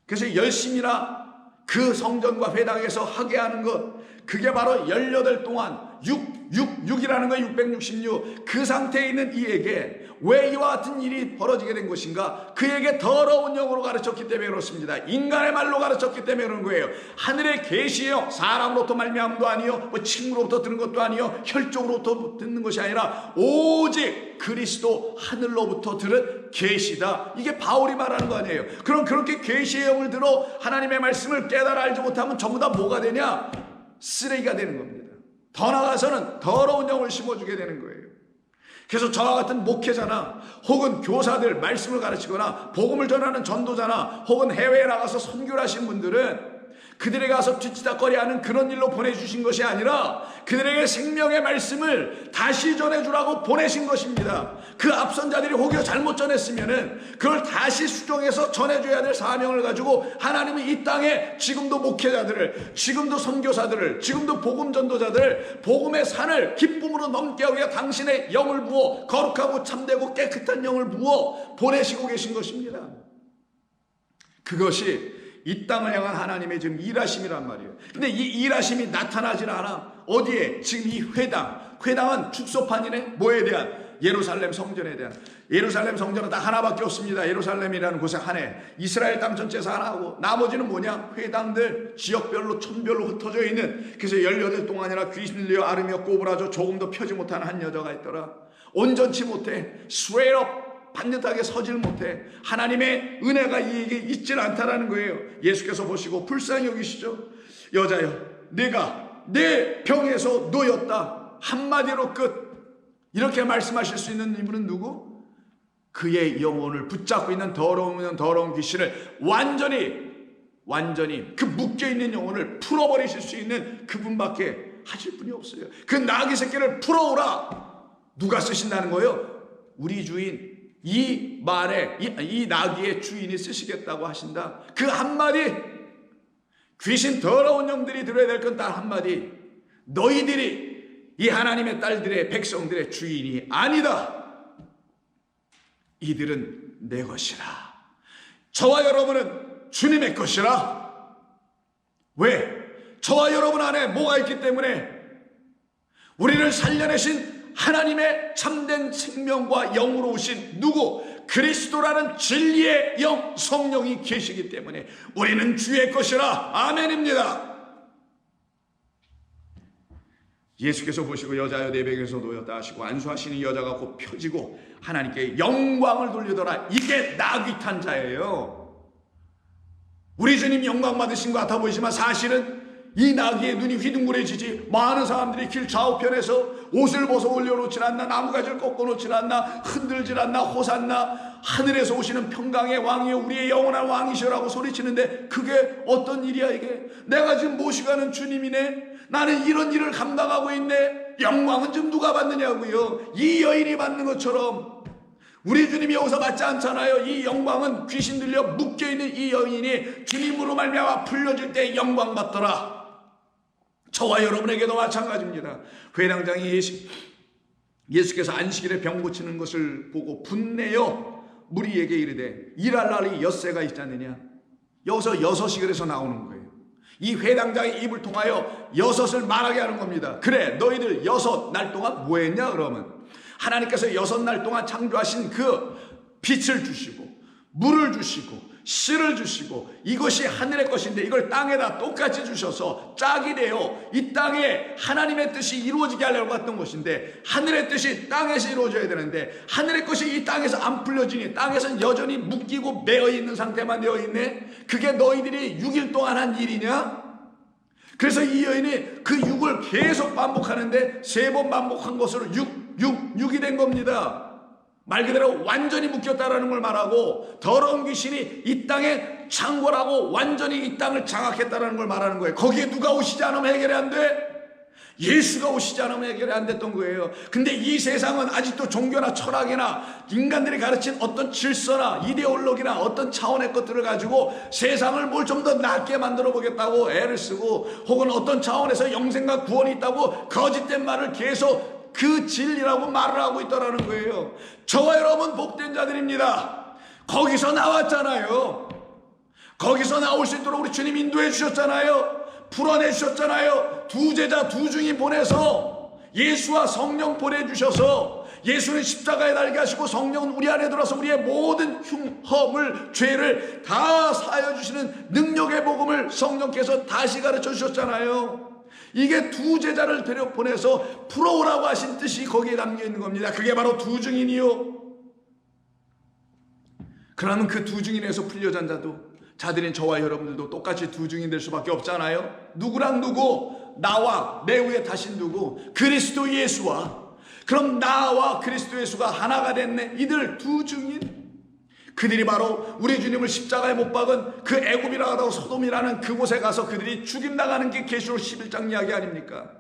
그래서 열심히나 그 성전과 회당에서 하게 하는 것, 그게 바로 18 동안 6이라는 거 666, 그 상태에 있는 이에게 왜 이와 같은 일이 벌어지게 된 것인가? 그에게 더러운 영으로 가르쳤기 때문에 그렇습니다. 인간의 말로 가르쳤기 때문에 그런 거예요. 하늘의 계시예요. 사람으로부터 말미암도 아니요, 뭐 친구로부터 들은 것도 아니요, 혈족으로부터 듣는 것이 아니라 오직 그리스도 하늘로부터 들은 계시다. 이게 바울이 말하는 거 아니에요. 그럼 그렇게 계시의 영을 들어 하나님의 말씀을 깨달아 알지 못하면 전부 다 뭐가 되냐? 쓰레기가 되는 겁니다. 더 나아가서는 더러운 영을 심어주게 되는 거예요. 그래서 저와 같은 목회자나 혹은 교사들, 말씀을 가르치거나 복음을 전하는 전도자나 혹은 해외에 나가서 선교를 하신 분들은 그들에게 가서 뒤치다거리하는 그런 일로 보내주신 것이 아니라 그들에게 생명의 말씀을 다시 전해주라고 보내신 것입니다. 그 앞선 자들이 혹여 잘못 전했으면은 그걸 다시 수정해서 전해줘야 될 사명을 가지고 하나님은 이 땅에 지금도 목회자들을, 지금도 선교사들을, 지금도 복음 전도자들을 복음의 산을 기쁨으로 넘게 하기 위해 당신의 영을 부어, 거룩하고 참되고 깨끗한 영을 부어 보내시고 계신 것입니다. 그것이 이 땅을 향한 하나님의 지금 일하심이란 말이에요. 근데 이 일하심이 나타나질 않아. 어디에? 지금 이 회당은 축소판이네. 뭐에 대한? 예루살렘 성전에 대한. 예루살렘 성전은 딱 하나밖에 없습니다. 예루살렘이라는 곳에 하나에 이스라엘 땅 전체에서 하나하고 나머지는 뭐냐? 회당들 지역별로 촌별로 흩어져 있는. 그래서 18 동안이나 귀신 들려 앓으며 꼬부라져 조금도 펴지 못하는 한 여자가 있더라. 온전치 못해. 스웨어 반듯하게 서질 못해. 하나님의 은혜가 이에게 있질 않다라는 거예요. 예수께서 보시고 불쌍히 여기시죠. 여자여, 내가 내 병에서 놓였다. 한마디로 끝. 이렇게 말씀하실 수 있는 이분은 누구? 그의 영혼을 붙잡고 있는 더러운 귀신을 완전히 그 묶여있는 영혼을 풀어버리실 수 있는 그분밖에 하실 분이 없어요. 그 나귀 새끼를 풀어오라. 누가 쓰신다는 거예요? 우리 주인, 이 말에 이 나귀의 주인이 쓰시겠다고 하신다. 그 한마디, 귀신 더러운 영들이 들어야 될 건 딱 한마디. 너희들이 이 하나님의 딸들의 백성들의 주인이 아니다. 이들은 내 것이라. 저와 여러분은 주님의 것이라. 왜? 저와 여러분 안에 뭐가 있기 때문에? 우리를 살려내신 하나님의 참된 생명과 영으로 오신 누구? 그리스도라는 진리의 영, 성령이 계시기 때문에 우리는 주의 것이라. 아멘입니다. 예수께서 보시고 여자여 내 병에서 놓였다 하시고 안수하시는 여자가 곧 펴지고 하나님께 영광을 돌리더라. 이게 나귀 탄 자예요. 우리 주님 영광 받으신 것 같아 보이지만 사실은 이 나귀의 눈이 휘둥그레지지. 많은 사람들이 길 좌우편에서 옷을 벗어 올려놓질 않나, 나무가지를 꺾어놓질 않나, 흔들질 않나, 호산나, 하늘에서 오시는 평강의 왕이여 우리의 영원한 왕이시라고 소리치는데 그게 어떤 일이야 이게? 내가 지금 모시가는 주님이네. 나는 이런 일을 감당하고 있네. 영광은 지금 누가 받느냐고요? 이 여인이 받는 것처럼 우리 주님이 여기서 받지 않잖아요. 이 영광은 귀신 들려 묶여있는 이 여인이 주님으로 말미암아 풀려질 때 영광 받더라. 저와 여러분에게도 마찬가지입니다. 회당장이 예수께서 안식일에 병 고치는 것을 보고 분내어 무리에게 이르되 일할 날이 엿새가 있지 않느냐. 여기서 6이 그래서 나오는 거예요. 이 회당장의 입을 통하여 6을 말하게 하는 겁니다. 그래, 너희들 6날 동안 뭐 했냐 그러면? 하나님께서 6날 동안 창조하신 그 빛을 주시고 물을 주시고 씨를 주시고 이것이 하늘의 것인데 이걸 땅에다 똑같이 주셔서 짝이 되어 이 땅에 하나님의 뜻이 이루어지게 하려고 했던 것인데 하늘의 뜻이 땅에서 이루어져야 되는데 하늘의 것이 이 땅에서 안 풀려지니 땅에서는 여전히 묶이고 매어 있는 상태만 되어 있네. 그게 너희들이 6일 동안 한 일이냐? 그래서 이 여인이 그 6을 계속 반복하는데 3번 반복한 것으로 6이 된 겁니다. 말 그대로 완전히 묶였다라는 걸 말하고 더러운 귀신이 이 땅에 창궐하고 완전히 이 땅을 장악했다라는 걸 말하는 거예요. 거기에 누가 오시지 않으면 해결이 안 돼? 예수가 오시지 않으면 해결이 안 됐던 거예요. 근데 이 세상은 아직도 종교나 철학이나 인간들이 가르친 어떤 질서나 이데올로기나 어떤 차원의 것들을 가지고 세상을 뭘 좀 더 낫게 만들어 보겠다고 애를 쓰고 혹은 어떤 차원에서 영생과 구원이 있다고 거짓된 말을 계속 그 진리라고 말을 하고 있다라는 거예요. 저와 여러분 복된 자들입니다. 거기서 나왔잖아요. 거기서 나올 수 있도록 우리 주님 인도해 주셨잖아요. 풀어내 주셨잖아요. 2 제자 2 중이 보내서 예수와 성령 보내주셔서 예수는 십자가에 달게 하시고 성령은 우리 안에 들어서 우리의 모든 흉허물 죄를 다 사하여 주시는 능력의 복음을 성령께서 다시 가르쳐 주셨잖아요. 이게 2 제자를 데려 보내서 풀어오라고 하신 뜻이 거기에 담겨 있는 겁니다. 그게 바로 2 증인이요. 그러면 그 2 증인에서 풀려진 자들인 저와 여러분들도 똑같이 2 증인 될 수밖에 없잖아요. 누구랑 누구? 나와 내 위에 다신 두고 그리스도 예수와, 그럼 나와 그리스도 예수가 하나가 됐네. 이들 두 증인, 그들이 바로 우리 주님을 십자가에 못 박은 그 애굽이라고 하고 소돔이라는 그곳에 가서 그들이 죽임당하는 게 계시록 11장 이야기 아닙니까?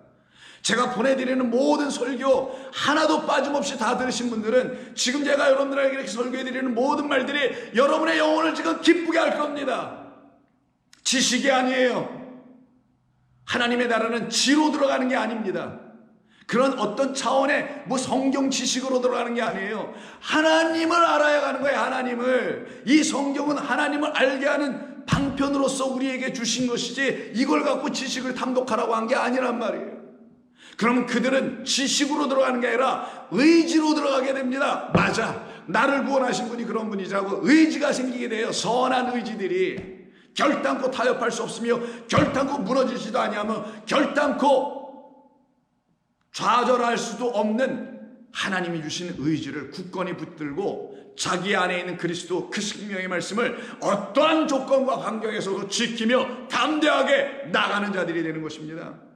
제가 보내드리는 모든 설교 하나도 빠짐없이 다 들으신 분들은 지금 제가 여러분들에게 이렇게 설교해드리는 모든 말들이 여러분의 영혼을 지금 기쁘게 할 겁니다. 지식이 아니에요. 하나님의 나라는 지로 들어가는 게 아닙니다. 그런 어떤 차원의 뭐 성경 지식으로 들어가는 게 아니에요. 하나님을 알아야 가는 거예요. 하나님을. 이 성경은 하나님을 알게 하는 방편으로서 우리에게 주신 것이지 이걸 갖고 지식을 탐독하라고 한 게 아니란 말이에요. 그러면 그들은 지식으로 들어가는 게 아니라 의지로 들어가게 됩니다. 맞아, 나를 구원하신 분이 그런 분이자고 의지가 생기게 돼요. 선한 의지들이 결단코 타협할 수 없으며 결단코 무너지지도 아니하며 결단코 좌절할 수도 없는 하나님이 주신 의지를 굳건히 붙들고 자기 안에 있는 그리스도 그 생명의 말씀을 어떠한 조건과 환경에서도 지키며 담대하게 나가는 자들이 되는 것입니다.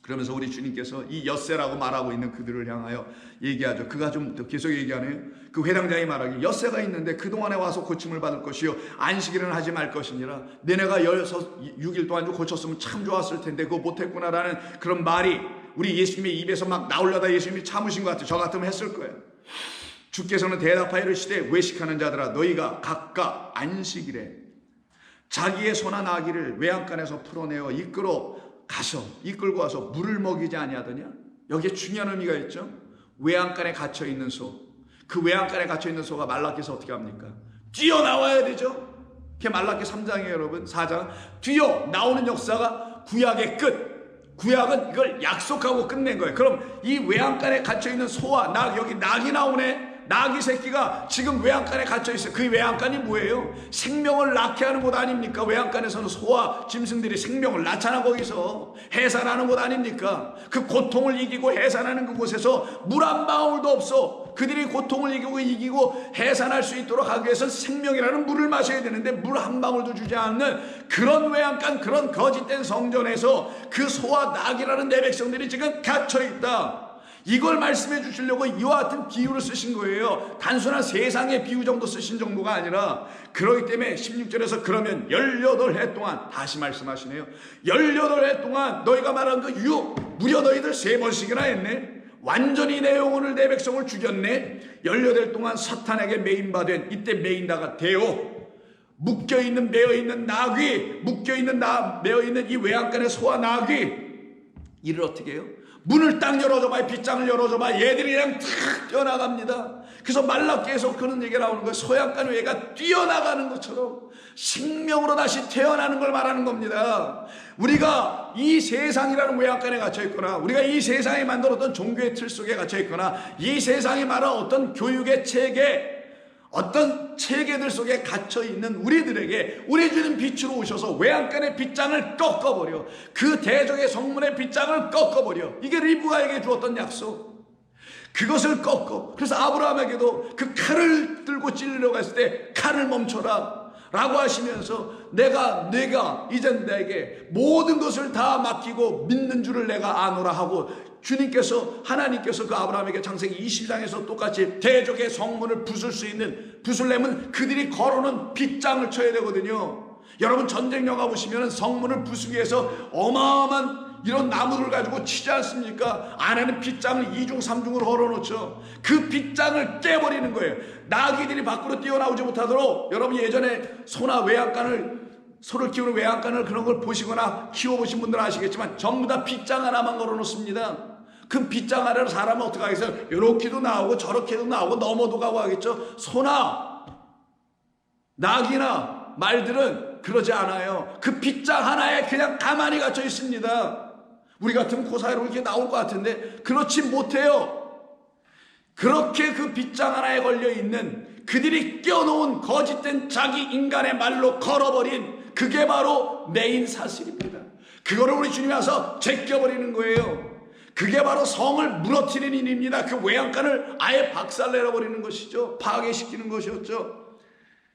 그러면서 우리 주님께서 이 엿새라고 말하고 있는 그들을 향하여 얘기하죠. 그가 좀 더 계속 얘기하네요. 그 회당장이 말하기, 엿새가 있는데 그동안에 와서 고침을 받을 것이요 안식일은 하지 말 것이니라. 너네가 6일 동안 좀 고쳤으면 참 좋았을 텐데 그거 못했구나라는 그런 말이 우리 예수님의 입에서 막 나오려다 예수님이 참으신 것 같아요. 저 같으면 했을 거예요. 주께서는 대답하여 이르시되 외식하는 자들아 너희가 각각 안식일에 자기의 소나 나귀를 외양간에서 풀어내어 이끌고 와서 물을 먹이지 아니하더냐. 여기에 중요한 의미가 있죠. 외양간에 갇혀 있는 소, 그 외양간에 갇혀 있는 소가 말라기에서 어떻게 합니까? 뛰어나와야 되죠. 그게 말라기 3장이에요 여러분. 4장 뛰어 나오는 역사가 구약의 끝. 구약은 이걸 약속하고 끝낸 거예요. 그럼 이 외양간에 갇혀 있는 소와 여기 낙이 나오네. 낙이 새끼가 지금 외양간에 갇혀 있어요. 그 외양간이 뭐예요? 생명을 낳게 하는 곳 아닙니까? 외양간에서는 소와 짐승들이 생명을 낳잖아. 거기서 해산하는 곳 아닙니까? 그 고통을 이기고 해산하는 그곳에서 물 한 방울도 없어. 그들이 고통을 이기고 해산할 수 있도록 하기 위해서 생명이라는 물을 마셔야 되는데 물 한 방울도 주지 않는 그런 외양간, 그런 거짓된 성전에서 그 소와 낙이라는 내 백성들이 지금 갇혀 있다. 이걸 말씀해 주시려고 이와 같은 비유를 쓰신 거예요. 단순한 세상의 비유 정도 쓰신 정도가 아니라, 그렇기 때문에 16절에서 그러면 18해 동안, 다시 말씀하시네요. 18해 동안 너희가 말한 그 유혹 무려 너희들 3번씩이나 했네. 완전히 내 영혼을 내 백성을 죽였네. 18해 동안 사탄에게 메인바된, 이때 메인다가 되어 묶여있는 매어있는 나귀, 매어있는 이 외양간의 소와 나귀, 이를 어떻게 해요? 문을 딱 열어줘봐, 빗장을 열어줘봐, 얘들이 그냥 탁 뛰어나갑니다. 그래서 말라기에서 그런 얘기가 나오는 거예요. 소양간 외가 뛰어나가는 것처럼 생명으로 다시 태어나는 걸 말하는 겁니다. 우리가 이 세상이라는 외양간에 갇혀 있거나, 우리가 이 세상이 만들었던 종교의 틀 속에 갇혀 있거나, 이 세상이 말한 어떤 교육의 체계, 어떤 체계들 속에 갇혀있는 우리들에게 우리 주님 빛으로 오셔서 외양간의 빗장을 꺾어버려, 그 대적의 성문의 빗장을 꺾어버려. 이게 리브가에게 주었던 약속. 그것을 꺾어. 그래서 아브라함에게도 그 칼을 들고 찔리려고 했을 때 칼을 멈춰라 라고 하시면서 내가 이젠 내게 모든 것을 다 맡기고 믿는 줄을 내가 아노라 하고, 하나님께서 그 아브라함에게 창세기 20장에서 똑같이 대적의 성문을 부술려면 그들이 걸어놓은 빗장을 쳐야 되거든요. 여러분 전쟁 영화 보시면 성문을 부수기 위해서 어마어마한 이런 나무를 가지고 치지 않습니까? 안에는 빗장을 2중 3중으로 걸어놓죠. 그 빗장을 깨버리는 거예요. 나귀들이 밖으로 뛰어나오지 못하도록. 여러분 예전에 소를 키우는 외양간을 그런 걸 보시거나 키워보신 분들은 아시겠지만 전부 다 빗장 하나만 걸어놓습니다. 그 빗장 아래로 사람은 어떻게 하겠어요? 이렇게도 나오고 저렇게도 나오고 넘어도 가고 하겠죠. 소나 낙이나 말들은 그러지 않아요. 그 빗장 하나에 그냥 가만히 갇혀 있습니다. 우리 같으면 그 사이로 이렇게 나올 것 같은데 그렇지 못해요. 그렇게 그 빗장 하나에 걸려있는 그들이 껴놓은 거짓된 자기 인간의 말로 걸어버린, 그게 바로 메인 사슬입니다. 그거를 우리 주님이 와서 제껴버리는 거예요. 그게 바로 성을 무너뜨리는 일입니다. 그 외양간을 아예 박살내버리는 것이죠. 파괴시키는 것이었죠.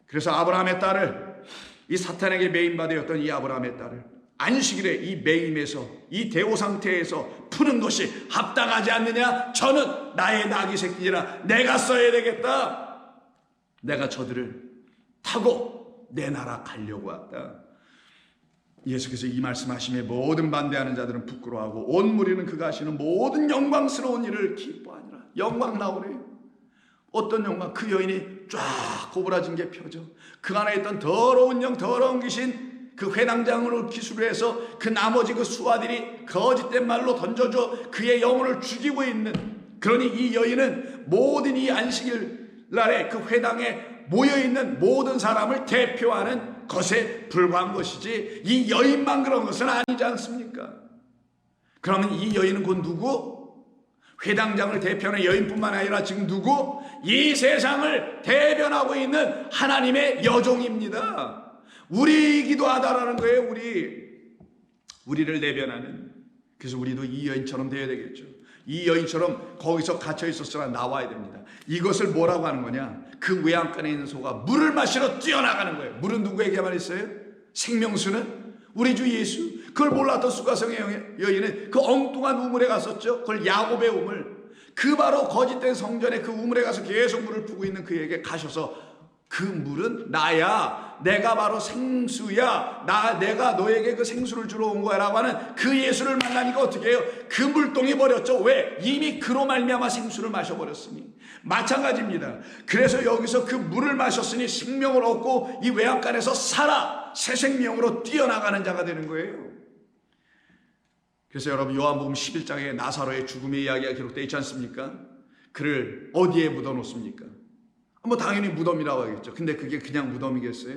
그래서 아브라함의 딸을, 이 사탄에게 메인바되었던 이 아브라함의 딸을 안식일에 이 매임에서 이 대오 상태에서 푸는 것이 합당하지 않느냐? 저는 나의 나귀 새끼니라 내가 써야 되겠다. 내가 저들을 타고 내 나라 가려고 왔다. 예수께서 이 말씀하심에 모든 반대하는 자들은 부끄러워하고 온 무리는 그가 하시는 모든 영광스러운 일을 기뻐하니라. 영광 나오네요. 어떤 영광? 그 여인이 쫙 고부라진 게 펴져. 그 안에 있던 더러운 영, 더러운 귀신, 그 회당장으로 기술을 해서 그 나머지 그 수하들이 거짓된 말로 던져줘 그의 영혼을 죽이고 있는, 그러니 이 여인은 모든 이 안식일 날에 그 회당에 모여있는 모든 사람을 대표하는 것에 불과한 것이지 이 여인만 그런 것은 아니지 않습니까? 그러면 이 여인은 곧 누구? 회당장을 대표하는 여인뿐만 아니라 지금 누구? 이 세상을 대변하고 있는 하나님의 여종입니다. 우리이기도 하다라는 거예요. 우리를 대변하는. 그래서 우리도 이 여인처럼 되어야 되겠죠. 이 여인처럼 거기서 갇혀 있었으나 나와야 됩니다. 이것을 뭐라고 하는 거냐? 그 외양간에 있는 소가 물을 마시러 뛰어나가는 거예요. 물은 누구에게만 있어요? 생명수는 우리 주 예수. 그걸 몰랐던 수가성의 여인은 그 엉뚱한 우물에 갔었죠. 그걸 야곱의 우물. 그 바로 거짓된 성전에 그 우물에 가서 계속 물을 푸고 있는 그에게 가셔서 그 물은 나야. 내가 바로 생수야. 내가 너에게 그 생수를 주러 온 거야 라고 하는 그 예수를 만나니까 어떻게 해요? 그 물동이 버렸죠. 왜? 이미 그로 말미암아 생수를 마셔버렸으니. 마찬가지입니다. 그래서 여기서 그 물을 마셨으니 생명을 얻고 이 외양간에서 살아 새 생명으로 뛰어나가는 자가 되는 거예요. 그래서 여러분 요한복음 11장에 나사로의 죽음의 이야기가 기록되어 있지 않습니까? 그를 어디에 묻어놓습니까? 뭐 당연히 무덤이라고 하겠죠. 근데 그게 그냥 무덤이겠어요?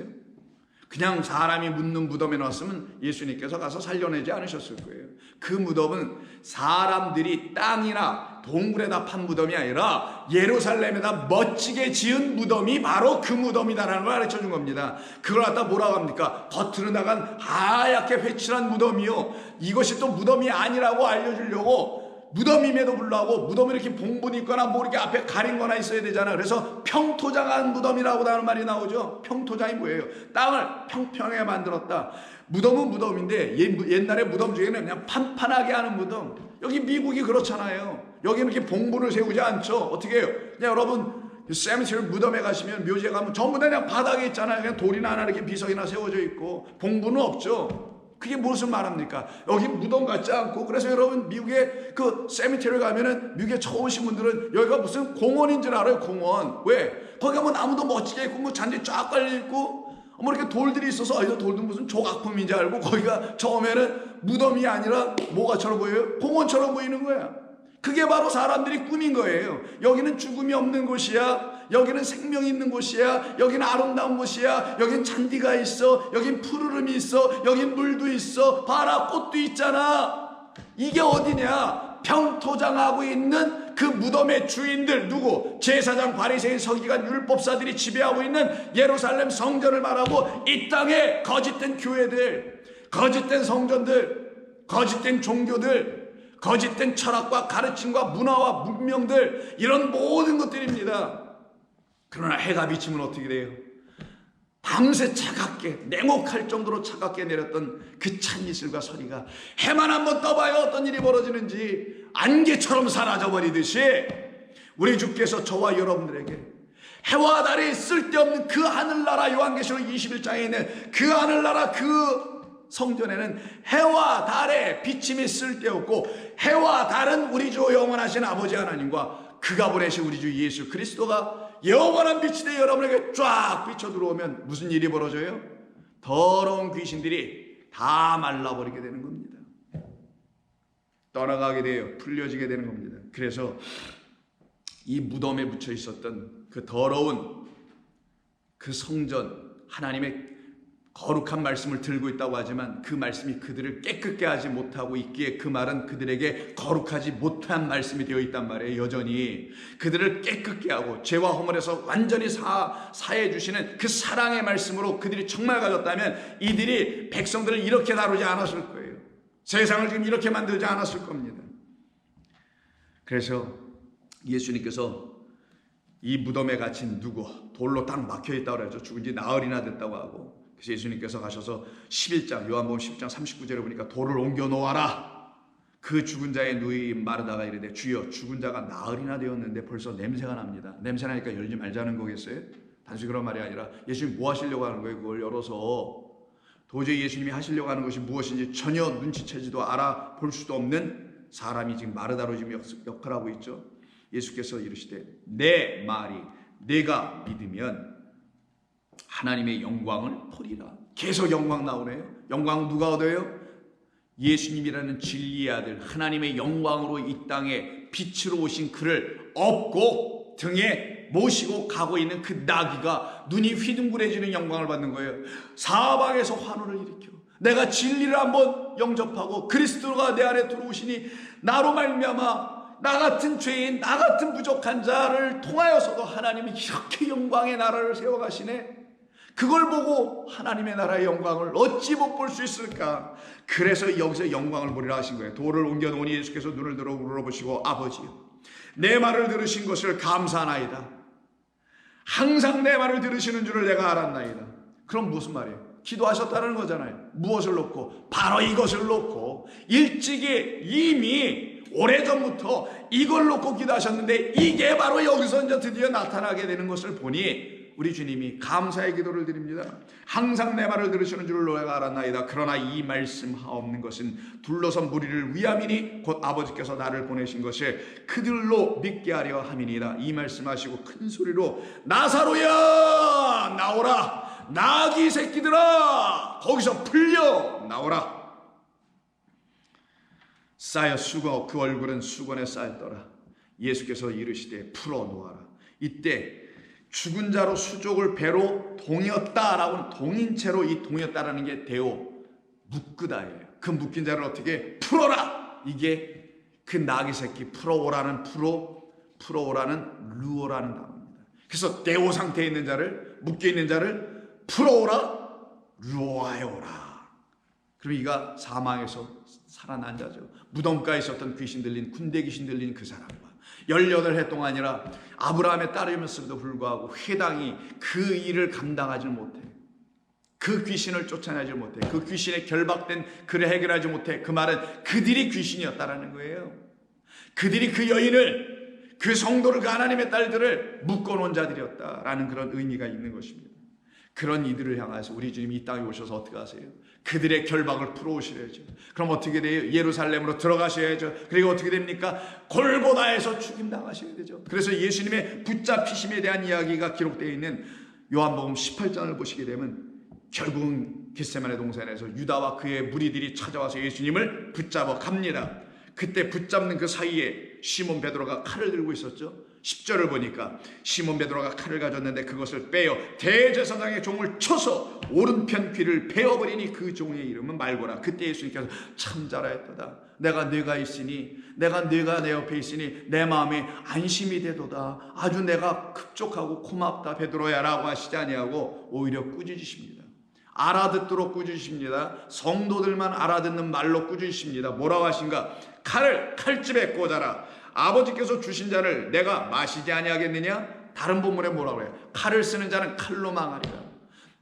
그냥 사람이 묻는 무덤에 놨으면 예수님께서 가서 살려내지 않으셨을 거예요. 그 무덤은 사람들이 땅이나 동굴에다 판 무덤이 아니라 예루살렘에다 멋지게 지은 무덤이 바로 그 무덤이다라는 걸 가르쳐 준 겁니다. 그걸 갖다 뭐라고 합니까? 겉으로 나간 하얗게 회칠한 무덤이요. 이것이 또 무덤이 아니라고 알려주려고 무덤임에도 불구하고 무덤이 이렇게 봉분이 있거나 뭐 이렇게 앞에 가린 거나 있어야 되잖아. 그래서 평토장한 무덤이라고 하는 말이 나오죠. 평토장이 뭐예요? 땅을 평평하게 만들었다. 무덤은 무덤인데 옛날에 무덤 중에는 그냥 판판하게 하는 무덤. 여기 미국이 그렇잖아요. 여기는 이렇게 봉분을 세우지 않죠. 어떻게 해요? 그냥 여러분 세미테리 무덤에 가시면 묘지에 가면 전부 다 그냥 바닥에 있잖아요. 그냥 돌이나 하나 이렇게 비석이나 세워져 있고 봉분은 없죠. 그게 무엇을 말합니까? 여기 무덤 같지 않고. 그래서 여러분 미국의 그 세미테리에 가면은 미국에 처음 오신 분들은 여기가 무슨 공원인 줄 알아요. 공원. 왜? 거기 가면 나무도 멋지게 있고 뭐 잔디 쫙 깔려있고 뭐 이렇게 돌들이 있어서 이 돌도 무슨 조각품인 줄 알고 거기가 처음에는 무덤이 아니라 뭐가처럼 보여요? 공원처럼 보이는 거야. 그게 바로 사람들이 꾸민 거예요. 여기는 죽음이 없는 곳이야. 여기는 생명이 있는 곳이야. 여기는 아름다운 곳이야. 여긴 잔디가 있어. 여긴 푸르름이 있어. 여긴 물도 있어. 봐라, 꽃도 있잖아. 이게 어디냐? 평토장하고 있는 그 무덤의 주인들 누구? 제사장, 바리새인, 서기관, 율법사들이 지배하고 있는 예루살렘 성전을 말하고 이 땅에 거짓된 교회들, 거짓된 성전들, 거짓된 종교들, 거짓된 철학과 가르침과 문화와 문명들, 이런 모든 것들입니다. 그러나 해가 비치면 어떻게 돼요? 밤새 차갑게 냉혹할 정도로 차갑게 내렸던 그 찬이슬과 서리가 해만 한번 떠봐요. 어떤 일이 벌어지는지 안개처럼 사라져버리듯이 우리 주께서 저와 여러분들에게 해와 달이 쓸데없는 그 하늘나라, 요한계시록 21장에 있는 그 하늘나라 그 성전에는 해와 달의 비침이 쓸데없고 해와 달은 우리 주 영원하신 아버지 하나님과 그가 보내신 우리 주 예수 그리스도가 영원한 빛이 되어 여러분에게 쫙 비쳐 들어오면 무슨 일이 벌어져요? 더러운 귀신들이 다 말라버리게 되는 겁니다. 떠나가게 돼요. 풀려지게 되는 겁니다. 그래서 이 무덤에 묻혀 있었던 그 더러운 그 성전, 하나님의 거룩한 말씀을 들고 있다고 하지만 그 말씀이 그들을 깨끗게 하지 못하고 있기에 그 말은 그들에게 거룩하지 못한 말씀이 되어 있단 말이에요. 여전히 그들을 깨끗게 하고 죄와 허물에서 완전히 사해 주시는 그 사랑의 말씀으로 그들이 정말 가졌다면 이들이 백성들을 이렇게 다루지 않았을 거예요. 세상을 지금 이렇게 만들지 않았을 겁니다. 그래서 예수님께서 이 무덤에 갇힌 누구, 돌로 딱 막혀있다고 그러죠. 죽은 지 나흘이나 됐다고 하고, 그래서 예수님께서 가셔서 11장 요한복음 10장 39절에 보니까 돌을 옮겨 놓아라. 그 죽은 자의 누이 마르다가 이르되 주여 죽은 자가 나흘이나 되었는데 벌써 냄새가 납니다. 냄새 나니까 열지 말자는 거겠어요? 단순히 그런 말이 아니라 예수님이 뭐 하시려고 하는 거예요? 그걸 열어서 도저히 예수님이 하시려고 하는 것이 무엇인지 전혀 눈치채지도 알아볼 수도 없는 사람이 지금 마르다로 지금 역할하고 있죠. 예수께서 이르시되 내 말이 내가 믿으면 하나님의 영광을 보리라. 계속 영광 나오네요. 영광 누가 얻어요? 예수님이라는 진리의 아들 하나님의 영광으로 이 땅에 빛으로 오신 그를 업고 등에 모시고 가고 있는 그 나귀가 눈이 휘둥그레지는 영광을 받는 거예요. 사방에서 환호를 일으켜 내가 진리를 한번 영접하고 그리스도가 내 안에 들어오시니 나로 말미암아 나 같은 죄인 나 같은 부족한 자를 통하여서도 하나님이 이렇게 영광의 나라를 세워가시네. 그걸 보고 하나님의 나라의 영광을 어찌 못 볼 수 있을까? 그래서 여기서 영광을 보리라 하신 거예요. 돌을 옮겨 놓으니 예수께서 눈을 들어 물어보시고 아버지요 내 말을 들으신 것을 감사하나이다. 항상 내 말을 들으시는 줄을 내가 알았나이다. 그럼 무슨 말이에요? 기도하셨다는 거잖아요. 무엇을 놓고? 바로 이것을 놓고 일찍이 이미 오래전부터 이걸 놓고 기도하셨는데 이게 바로 여기서 이제 드디어 나타나게 되는 것을 보니 우리 주님이 감사의 기도를 드립니다. 항상 내 말을 들으시는 줄을 내가 알았나이다. 그러나 이 말씀 하옵는 것은 둘러선 무리를 위함이니 곧 아버지께서 나를 보내신 것을 그들로 믿게 하려 함이니이다. 이 말씀하시고 큰 소리로 나사로야 나오라. 나귀 새끼들아 거기서 풀려 나오라. 쌓여 수거 그 얼굴은 수건에 쌓였더라. 예수께서 이르시되 풀어놓아라. 이때 죽은 자로 수족을 배로 동였다라고는 동인체로 이 동였다라는 게 데오 묶으다예요. 그 묶인 자를 어떻게 풀어라. 이게 그 나귀 새끼 풀어오라는 풀어오라는 루어라는 단어입니다. 그래서 데오 상태에 있는 자를 묶여 있는 자를 풀어오라 루어하여라. 그럼 이가 사망에서 살아난 자죠. 무덤가에 있었던 귀신 들린 군대 귀신 들린 그 사람과 18해 동안이라 아브라함의 딸이었음에도 불구하고 회당이 그 일을 감당하지 못해. 그 귀신을 쫓아내지 못해. 그 귀신에 결박된 그를 해결하지 못해. 그 말은 그들이 귀신이었다라는 거예요. 그들이 그 여인을 그 성도를 그 하나님의 딸들을 묶어놓은 자들이었다라는 그런 의미가 있는 것입니다. 그런 이들을 향해서 우리 주님이 이 땅에 오셔서 어떻게 하세요? 그들의 결박을 풀어오시려죠. 그럼 어떻게 돼요? 예루살렘으로 들어가셔야죠. 그리고 어떻게 됩니까? 골고다에서 죽임당하셔야 되죠. 그래서 예수님의 붙잡히심에 대한 이야기가 기록되어 있는 요한복음 18장을 보시게 되면 결국은 겟세마네 동산에서 유다와 그의 무리들이 찾아와서 예수님을 붙잡아 갑니다. 그때 붙잡는 그 사이에 시몬 베드로가 칼을 들고 있었죠. 10절을 보니까 시몬 베드로가 칼을 가졌는데 그것을 빼어 대제사장의 종을 쳐서 오른편 귀를 베어버리니 그 종의 이름은 말고라. 그때 예수님께서 참 잘하였도다. 내가 뇌가 있으니 내가 뇌가 내 옆에 있으니 내 마음에 안심이 되도다. 아주 내가 급족하고 고맙다 베드로야 라고 하시지 아니하고 오히려 꾸짖으십니다. 알아듣도록 꾸짖으십니다. 성도들만 알아듣는 말로 꾸짖으십니다. 뭐라고 하신가? 칼을 칼집에 꽂아라. 아버지께서 주신 잔을 내가 마시지 아니하겠느냐? 다른 본문에 뭐라고 해요? 칼을 쓰는 자는 칼로 망하리라.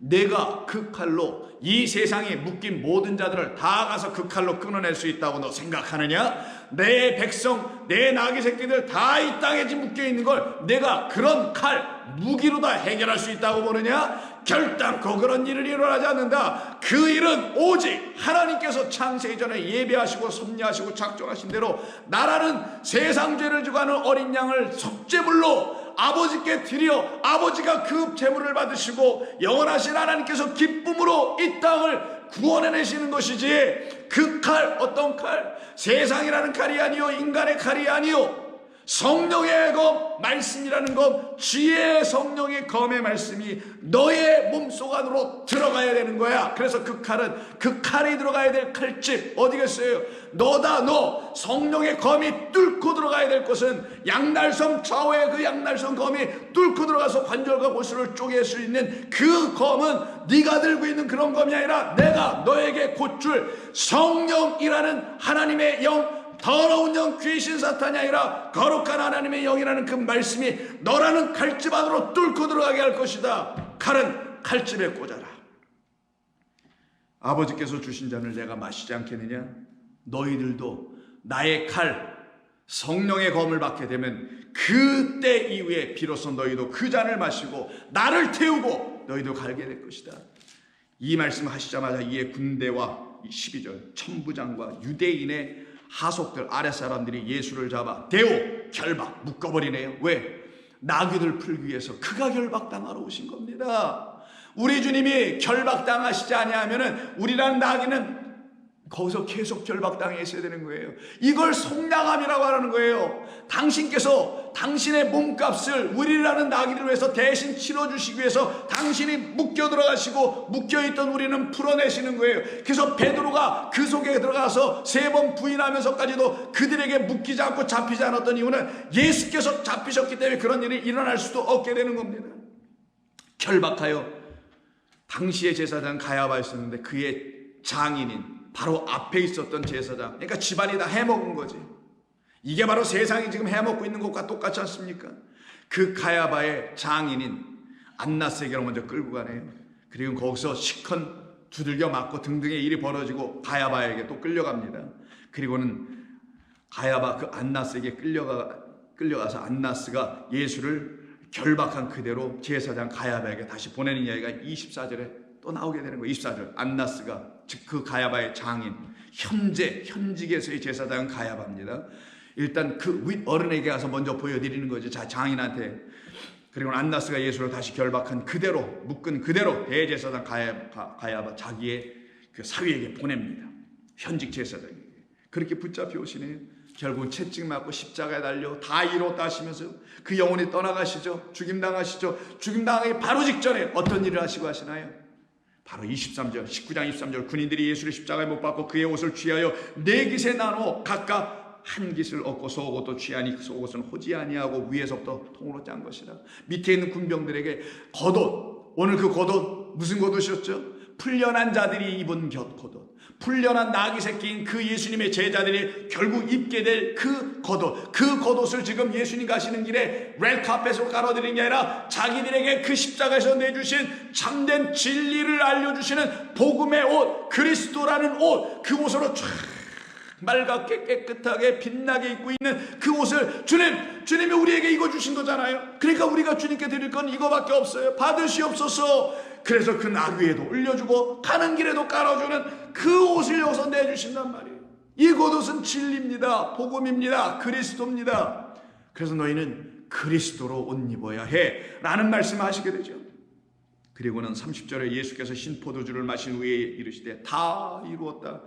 내가 그 칼로 이 세상에 묶인 모든 자들을 다 가서 그 칼로 끊어낼 수 있다고 너 생각하느냐? 내 백성, 내 나귀 새끼들 다 이 땅에 지금 묶여 있는 걸 내가 그런 칼, 무기로 다 해결할 수 있다고 보느냐? 결단코 그런 일을 일어나지 않는다. 그 일은 오직 하나님께서 창세 이전에 예배하시고 섭리하시고 작정하신 대로 나라는 세상 죄를 지고 하는 어린 양을 속죄물로 아버지께 드려 아버지가 그 제물을 받으시고 영원하신 하나님께서 기쁨으로 이 땅을 구원해내시는 것이지, 그 칼, 어떤 칼? 세상이라는 칼이 아니요 인간의 칼이 아니요 성령의 검, 말씀이라는 검, 지혜의 성령의 검의 말씀이 너의 몸속 안으로 들어가야 되는 거야. 그래서 그 칼은, 그 칼이 들어가야 될 칼집 어디겠어요? 너다. 너 성령의 검이 뚫고 들어가야 될 것은 양날섬 좌우의 그 양날섬 검이 뚫고 들어가서 관절과 골수를 쪼갤 수 있는 그 검은 네가 들고 있는 그런 검이 아니라 내가 너에게 곧줄 성령이라는 하나님의 영, 더러운 영, 귀신 사탄이 아니라 거룩한 하나님의 영이라는 그 말씀이 너라는 칼집 안으로 뚫고 들어가게 할 것이다. 칼은 칼집에 꽂아라. 아버지께서 주신 잔을 내가 마시지 않겠느냐? 너희들도 나의 칼, 성령의 검을 받게 되면 그때 이후에 비로소 너희도 그 잔을 마시고 나를 태우고 너희도 갈게 될 것이다. 이 말씀 하시자마자 이에 군대와 12절 천부장과 유대인의 하속들 아랫사람들이 예수를 잡아 대오 결박 묶어버리네요. 왜? 나귀들 풀기 위해서 그가 결박당하러 오신 겁니다. 우리 주님이 결박당하시지 아니하면은 우리라는 나귀는 거기서 계속 결박당해 있어야 되는 거예요. 이걸 속량함이라고 하는 거예요. 당신께서 당신의 몸값을 우리라는 나귀를 위해서 대신 치러주시기 위해서 당신이 묶여 들어가시고 묶여있던 우리는 풀어내시는 거예요. 그래서 베드로가 그 속에 들어가서 3번 부인하면서까지도 그들에게 묶이지 않고 잡히지 않았던 이유는 예수께서 잡히셨기 때문에 그런 일이 일어날 수도 없게 되는 겁니다. 결박하여 당시의 제사장 가야바였었는데 그의 장인인 바로 앞에 있었던 제사장, 그러니까 집안이 다 해먹은 거지. 이게 바로 세상이 지금 해먹고 있는 것과 똑같지 않습니까? 그 가야바의 장인인 안나스에게로 먼저 끌고 가네요. 그리고 거기서 시컨 두들겨 맞고 등등의 일이 벌어지고 가야바에게 또 끌려갑니다. 그리고는 가야바 그 안나스에게 끌려가서 안나스가 예수를 결박한 그대로 제사장 가야바에게 다시 보내는 이야기가 24절에 또 나오게 되는 거예요. 24절 안나스가 즉 그 가야바의 장인 현직에서의 제사장 가야바입니다. 일단 그 윗어른에게 가서 먼저 보여드리는 거죠. 자, 장인한테. 그리고 안나스가 예수를 다시 결박한 그대로 묶은 그대로 대제사장 가야바 자기의 그 사위에게 보냅니다. 현직 제사장에게. 그렇게 붙잡혀 오시네요. 결국 채찍 맞고 십자가에 달려 다 이뤘다 하시면서 그 영혼이 떠나가시죠. 죽임당하시죠. 죽임당하기 바로 직전에 어떤 일을 하시고 하시나요? 바로 23절 19장 23절 군인들이 예수를 십자가에 못 박고 그의 옷을 취하여 4깃에 나눠 각각 한 깃을 얻고 속옷도 취하니 그 속옷은 호지 아니하고 위에서부터 통으로 짠 것이라. 밑에 있는 군병들에게 겉옷, 오늘 그 겉옷 무슨 겉옷이었죠? 풀려난 자들이 입은 겉옷, 풀려난 나귀 새끼인 그 예수님의 제자들이 결국 입게 될 그 겉옷, 그 겉옷을 지금 예수님 가시는 길에 렐카펫으로 깔아드리는 게 아니라 자기들에게 그 십자가에서 내주신 참된 진리를 알려주시는 복음의 옷, 그리스도라는 옷, 그 옷으로 쫙 맑게 깨끗하게 빛나게 입고 있는 그 옷을 주님이 우리에게 이거 주신 거잖아요. 그러니까 우리가 주님께 드릴 건 이거밖에 없어요. 받으시옵소서. 그래서 그 나귀에도 올려주고 가는 길에도 깔아주는 그 옷을 여기서 내주신단 말이에요. 이 겉옷은 진리입니다. 복음입니다. 그리스도입니다. 그래서 너희는 그리스도로 옷 입어야 해 라는 말씀을 하시게 되죠. 그리고는 30절에 예수께서 신포도주를 마신 후에 이르시되 다 이루었다,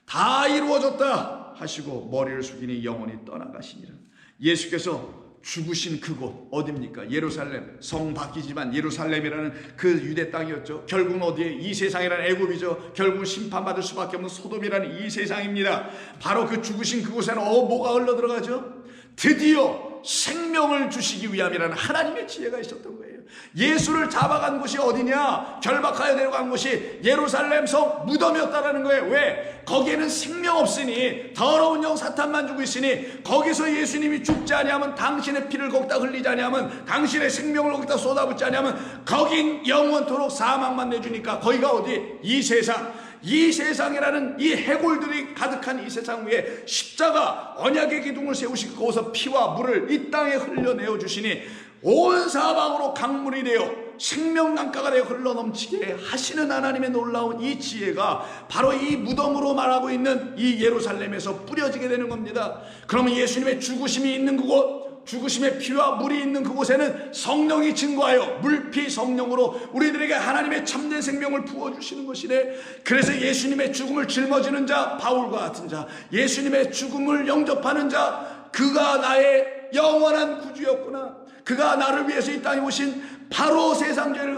다 이루어졌다 하시고 머리를 숙이니 영혼이 떠나가시니라. 예수께서 죽으신 그곳 어디입니까? 예루살렘. 성 바뀌지만 예루살렘이라는 그 유대 땅이었죠. 결국은 어디에? 이 세상이라는 애굽이죠. 결국은 심판받을 수밖에 없는 소돔이라는 이 세상입니다. 바로 그 죽으신 그곳에는 뭐가 흘러 들어가죠? 드디어 생명을 주시기 위함이라는 하나님의 지혜가 있었던 거예요. 예수를 잡아간 곳이 어디냐? 결박하여 데려간 곳이 예루살렘 성 무덤이었다라는 거예요. 왜? 거기에는 생명 없으니, 더러운 영 사탄만 주고 있으니, 거기서 예수님이 죽지 아니하면, 당신의 피를 거기다 흘리지 아니하면, 당신의 생명을 거기다 쏟아붓지 아니하면 거긴 영원토록 사망만 내주니까 거기가 어디? 이 세상. 이 세상이라는 이 해골들이 가득한 이 세상 위에 십자가 언약의 기둥을 세우시고 거기서 피와 물을 이 땅에 흘려내어 주시니 온 사방으로 강물이 되어 생명강가가 되어 흘러넘치게 하시는 하나님의 놀라운 이 지혜가 바로 이 무덤으로 말하고 있는 이 예루살렘에서 뿌려지게 되는 겁니다. 그러면 예수님의 죽으심이 있는 그곳, 죽으심의 피와 물이 있는 그곳에는 성령이 증거하여 물피 성령으로 우리들에게 하나님의 참된 생명을 부어주시는 것이래. 그래서 예수님의 죽음을 짊어지는 자, 바울과 같은 자, 예수님의 죽음을 영접하는 자, 그가 나의 영원한 구주였구나, 그가 나를 위해서 이 땅에 오신 바로 세상 죄를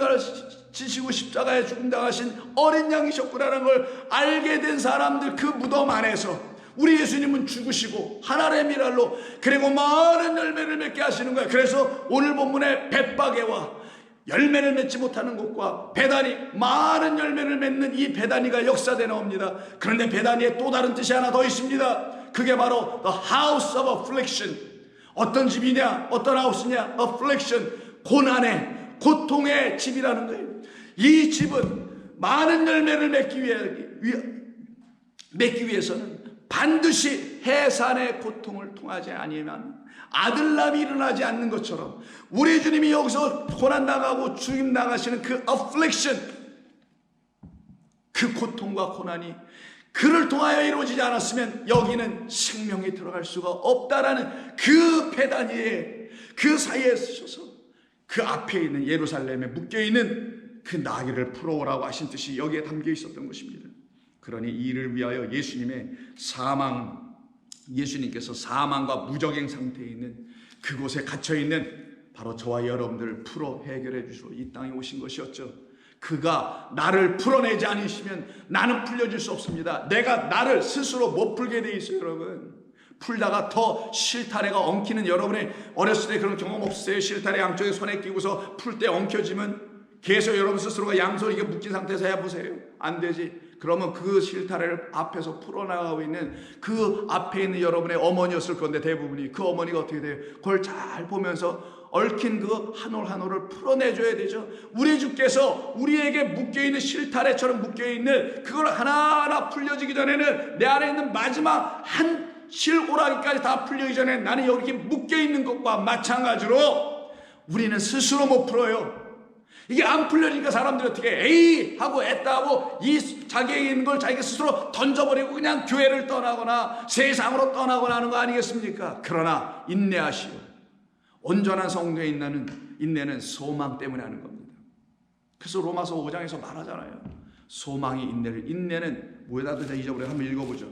지시고 십자가에 죽음당하신 어린 양이셨구나라는 걸 알게 된 사람들, 그 무덤 안에서 우리 예수님은 죽으시고 하나의 미랄로 그리고 많은 열매를 맺게 하시는 거예요. 그래서 오늘 본문에 벳바게와 열매를 맺지 못하는 곳과 베다니, 많은 열매를 맺는 이 베다니가 역사돼 나옵니다. 그런데 베다니에 또 다른 뜻이 하나 더 있습니다. 그게 바로 The House of Affliction. 어떤 집이냐? 어떤 하우스냐? Affliction. 고난의, 고통의 집이라는 거예요. 이 집은 많은 열매를 맺기 위해서는 반드시 해산의 고통을 통하지 아니하면 아들남이 일어나지 않는 것처럼 우리 주님이 여기서 고난당하고 죽임당하시는 그 affliction, 그 고통과 고난이 그를 통하여 이루어지지 않았으면 여기는 생명이 들어갈 수가 없다라는 그 배단위에 그 사이에 서서 그 앞에 있는 예루살렘에 묶여있는 그 나귀를 풀어오라고 하신 뜻이 여기에 담겨 있었던 것입니다. 그러니 이를 위하여 예수님께서 사망과 무적행 상태에 있는 그곳에 갇혀있는 바로 저와 여러분들을 풀어 해결해 주시러 이 땅에 오신 것이었죠. 그가 나를 풀어내지 않으시면 나는 풀려질 수 없습니다. 내가 나를 스스로 못 풀게 돼 있어요. 여러분, 풀다가 더 실타래가 엉키는, 여러분의 어렸을 때 그런 경험 없으세요? 실타래 양쪽에 손에 끼고서 풀 때 엉켜지면 계속 여러분 스스로가 양손 이게 묶인 상태에서 해보세요. 안 되지. 그러면 그 실타래를 앞에서 풀어나가고 있는 그 앞에 있는 여러분의 어머니였을 건데, 대부분이 그 어머니가 어떻게 돼요? 그걸 잘 보면서 얽힌 그 한 올 한 올을 풀어내줘야 되죠. 우리 주께서 우리에게 묶여있는 실타래처럼 묶여있는 그걸 하나하나 풀려지기 전에는 내 안에 있는 마지막 한 실오라기까지 다 풀리기 전에 나는 여기 묶여있는 것과 마찬가지로 우리는 스스로 못 풀어요. 이게 안 풀려지니까 사람들이 어떻게 에이 하고 애따하고 이 자기에게 있는 걸 자기가 스스로 던져버리고 그냥 교회를 떠나거나 세상으로 떠나거나 하는 거 아니겠습니까? 그러나 인내하시오. 온전한 성도의 인내는 소망 때문에 하는 겁니다. 그래서 로마서 5장에서 말하잖아요. 소망이 인내는 뭐에다 다 잊어버려. 한번 읽어보죠.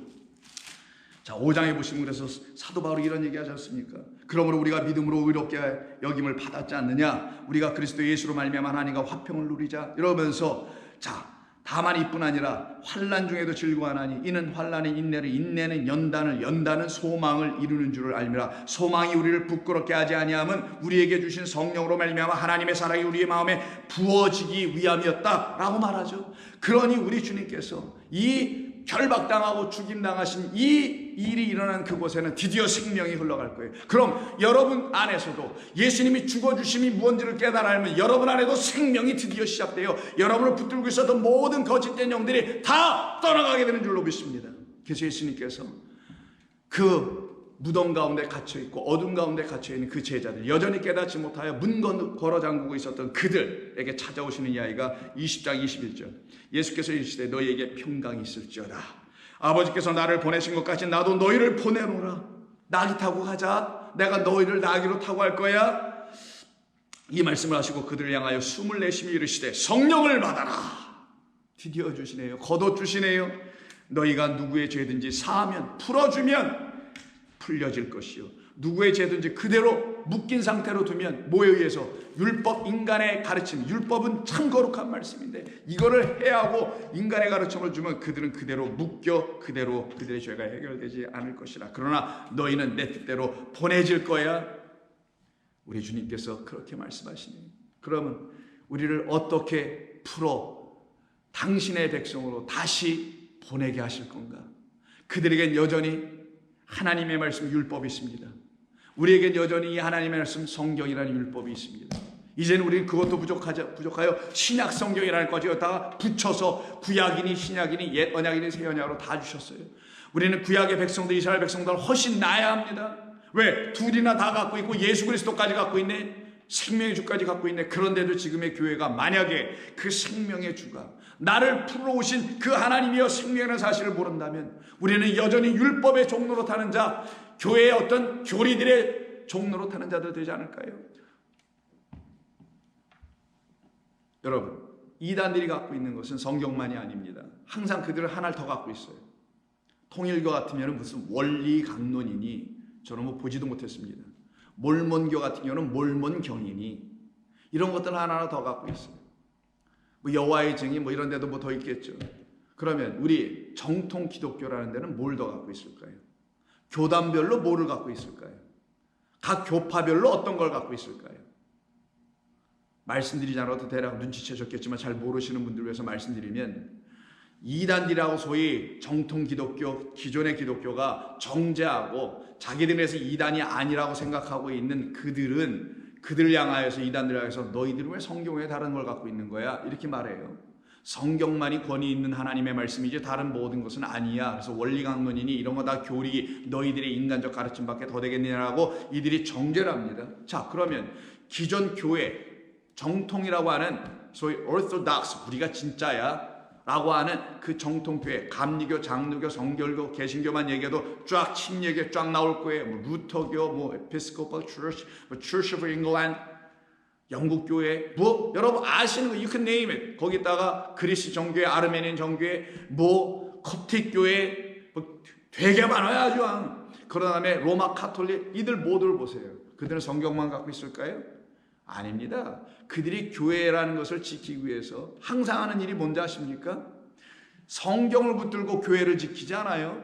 자, 5장에 보시면 그래서 사도 바울이 이런 얘기 하지 않습니까? 그러므로 우리가 믿음으로 의롭게 여김을 받았지 않느냐? 우리가 그리스도 예수로 말미암아 하나님과 화평을 누리자. 이러면서 자, 다만 이뿐 아니라 환난 중에도 즐거워하나니 이는 환난의 인내를, 인내는 연단을, 연단은 소망을 이루는 줄을 알미라. 소망이 우리를 부끄럽게 하지 아니함은 우리에게 주신 성령으로 말미암아 하나님의 사랑이 우리의 마음에 부어지기 위함이었다라고 말하죠. 그러니 우리 주님께서 이 결박당하고 죽임당하신 이 일이 일어난 그곳에는 드디어 생명이 흘러갈 거예요. 그럼 여러분 안에서도 예수님이 죽어주심이 무언지를 깨달아 알면 여러분 안에도 생명이 드디어 시작돼요. 여러분을 붙들고 있었던 모든 거짓된 영들이 다 떠나가게 되는 줄로 믿습니다. 그래서 예수님께서 그 무덤 가운데 갇혀있고 어둠 가운데 갇혀있는 그 제자들, 여전히 깨닫지 못하여 문 걸어 잠그고 있었던 그들에게 찾아오시는 이야기가 20장 21절. 예수께서 이르시되 너희에게 평강이 있을지어다. 아버지께서 나를 보내신 것 같이 나도 너희를 보내노라. 나귀 타고 가자. 내가 너희를 나귀로 타고 할 거야. 이 말씀을 하시고 그들을 향하여 숨을 내쉬며 이르시되 성령을 받아라. 드디어 주시네요. 거둬주시네요. 너희가 누구의 죄든지 사하면, 풀어주면 풀려질 것이요, 누구의 죄든지 그대로 묶인 상태로 두면 뭐에 의해서? 율법, 인간의 가르침. 율법은 참 거룩한 말씀인데 이거를 해하고 인간의 가르침을 주면 그들은 그대로 묶여 그대로 그들의 죄가 해결되지 않을 것이라. 그러나 너희는 내 뜻대로 보내질 거야. 우리 주님께서 그렇게 말씀하시네요. 그러면 우리를 어떻게 풀어 당신의 백성으로 다시 보내게 하실 건가? 그들에겐 여전히 하나님의 말씀 율법이 있습니다. 우리에겐 여전히 이 하나님의 말씀 성경이라는 율법이 있습니다. 이제는 우리는 그것도 부족하여 신약 성경이라는 것을 다 붙여서 구약이니 신약이니 옛 언약이니 새 언약으로 다 주셨어요. 우리는 구약의 백성들, 이스라엘 백성들 훨씬 나아야 합니다. 왜? 둘이나 다 갖고 있고 예수 그리스도까지 갖고 있네. 생명의 주까지 갖고 있네. 그런데도 지금의 교회가 만약에 그 생명의 주가 나를 풀어오신 그 하나님이여 생명이라는 사실을 모른다면 우리는 여전히 율법의 종로로 타는 자, 교회의 어떤 교리들의 종로로 타는 자들 되지 않을까요? 여러분, 이단들이 갖고 있는 것은 성경만이 아닙니다. 항상 그들은 하나를 더 갖고 있어요. 통일교 같으면 무슨 원리 강론이니 저는 뭐 보지도 못했습니다. 몰몬교 같은 경우는 몰몬경이니 이런 것들 하나하나 더 갖고 있어요. 뭐 여호와의 증인 뭐 이런 데도 뭐 더 있겠죠. 그러면 우리 정통 기독교라는 데는 뭘 더 갖고 있을까요? 교단별로 뭐를 갖고 있을까요? 각 교파별로 어떤 걸 갖고 있을까요? 말씀드리지 않아도 대략 눈치채셨겠지만 잘 모르시는 분들 위해서 말씀드리면 이단들이라고 소위 정통 기독교, 기존의 기독교가 정죄하고 자기들에서 이단이 아니라고 생각하고 있는 그들은 그들을 향하여서, 이단들을 향해서 너희들은 왜 성경에 다른 걸 갖고 있는 거야? 이렇게 말해요. 성경만이 권위 있는 하나님의 말씀이지 다른 모든 것은 아니야. 그래서 원리강론이니 이런 거 다 교리, 너희들의 인간적 가르침밖에 더 되겠느냐라고 이들이 정죄를 합니다. 자, 그러면 기존 교회 정통이라고 하는 소위 orthodox, 우리가 진짜야 라고 하는 그 정통교회, 감리교, 장로교, 성결교, 개신교만 얘기해도 쫙 침 얘기 쫙 나올 거예요. 뭐 루터교, 뭐 에피스코팔 처치, 뭐 Church of England, 영국 교회, 뭐 여러분 아시는 거, you can name it. 거기다가 그리스 정교회, 아르메니안 정교회, 뭐 kop틱 교회, 뭐 되게 많아요, 아주. 그런 다음에 로마 카톨릭, 이들 모두를 보세요. 그들은 성경만 갖고 있을까요? 아닙니다. 그들이 교회라는 것을 지키기 위해서 항상 하는 일이 뭔지 아십니까? 성경을 붙들고 교회를 지키지 않아요.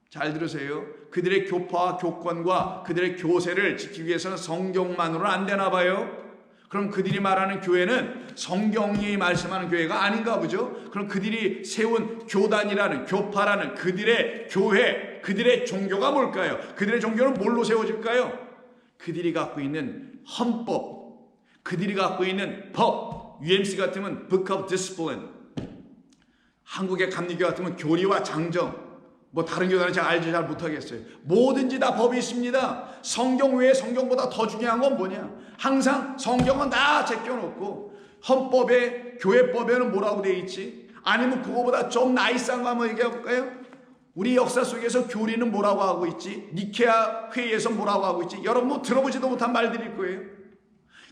잘 들으세요. 그들의 교파와 교권과 그들의 교세를 지키기 위해서는 성경만으로는 안 되나 봐요. 그럼 그들이 말하는 교회는 성경이 말씀하는 교회가 아닌가 보죠. 그럼 그들이 세운 교단이라는, 교파라는 그들의 교회, 그들의 종교가 뭘까요? 그들의 종교는 뭘로 세워질까요? 그들이 갖고 있는 헌법, 그들이 갖고 있는 법, UMC 같으면 Book of Discipline, 한국의 감리교 같으면 교리와 장정, 뭐 다른 교단은 제가 알지 잘 못하겠어요. 뭐든지 다 법이 있습니다. 성경 외에 성경보다 더 중요한 건 뭐냐? 항상 성경은 다 제껴놓고 헌법에, 교회법에는 뭐라고 돼 있지? 아니면 그거보다 좀 나이스한 거 한번 얘기해 볼까요? 우리 역사 속에서 교리는 뭐라고 하고 있지? 니케아 회의에서 뭐라고 하고 있지? 여러분 뭐 들어보지도 못한 말들일 거예요.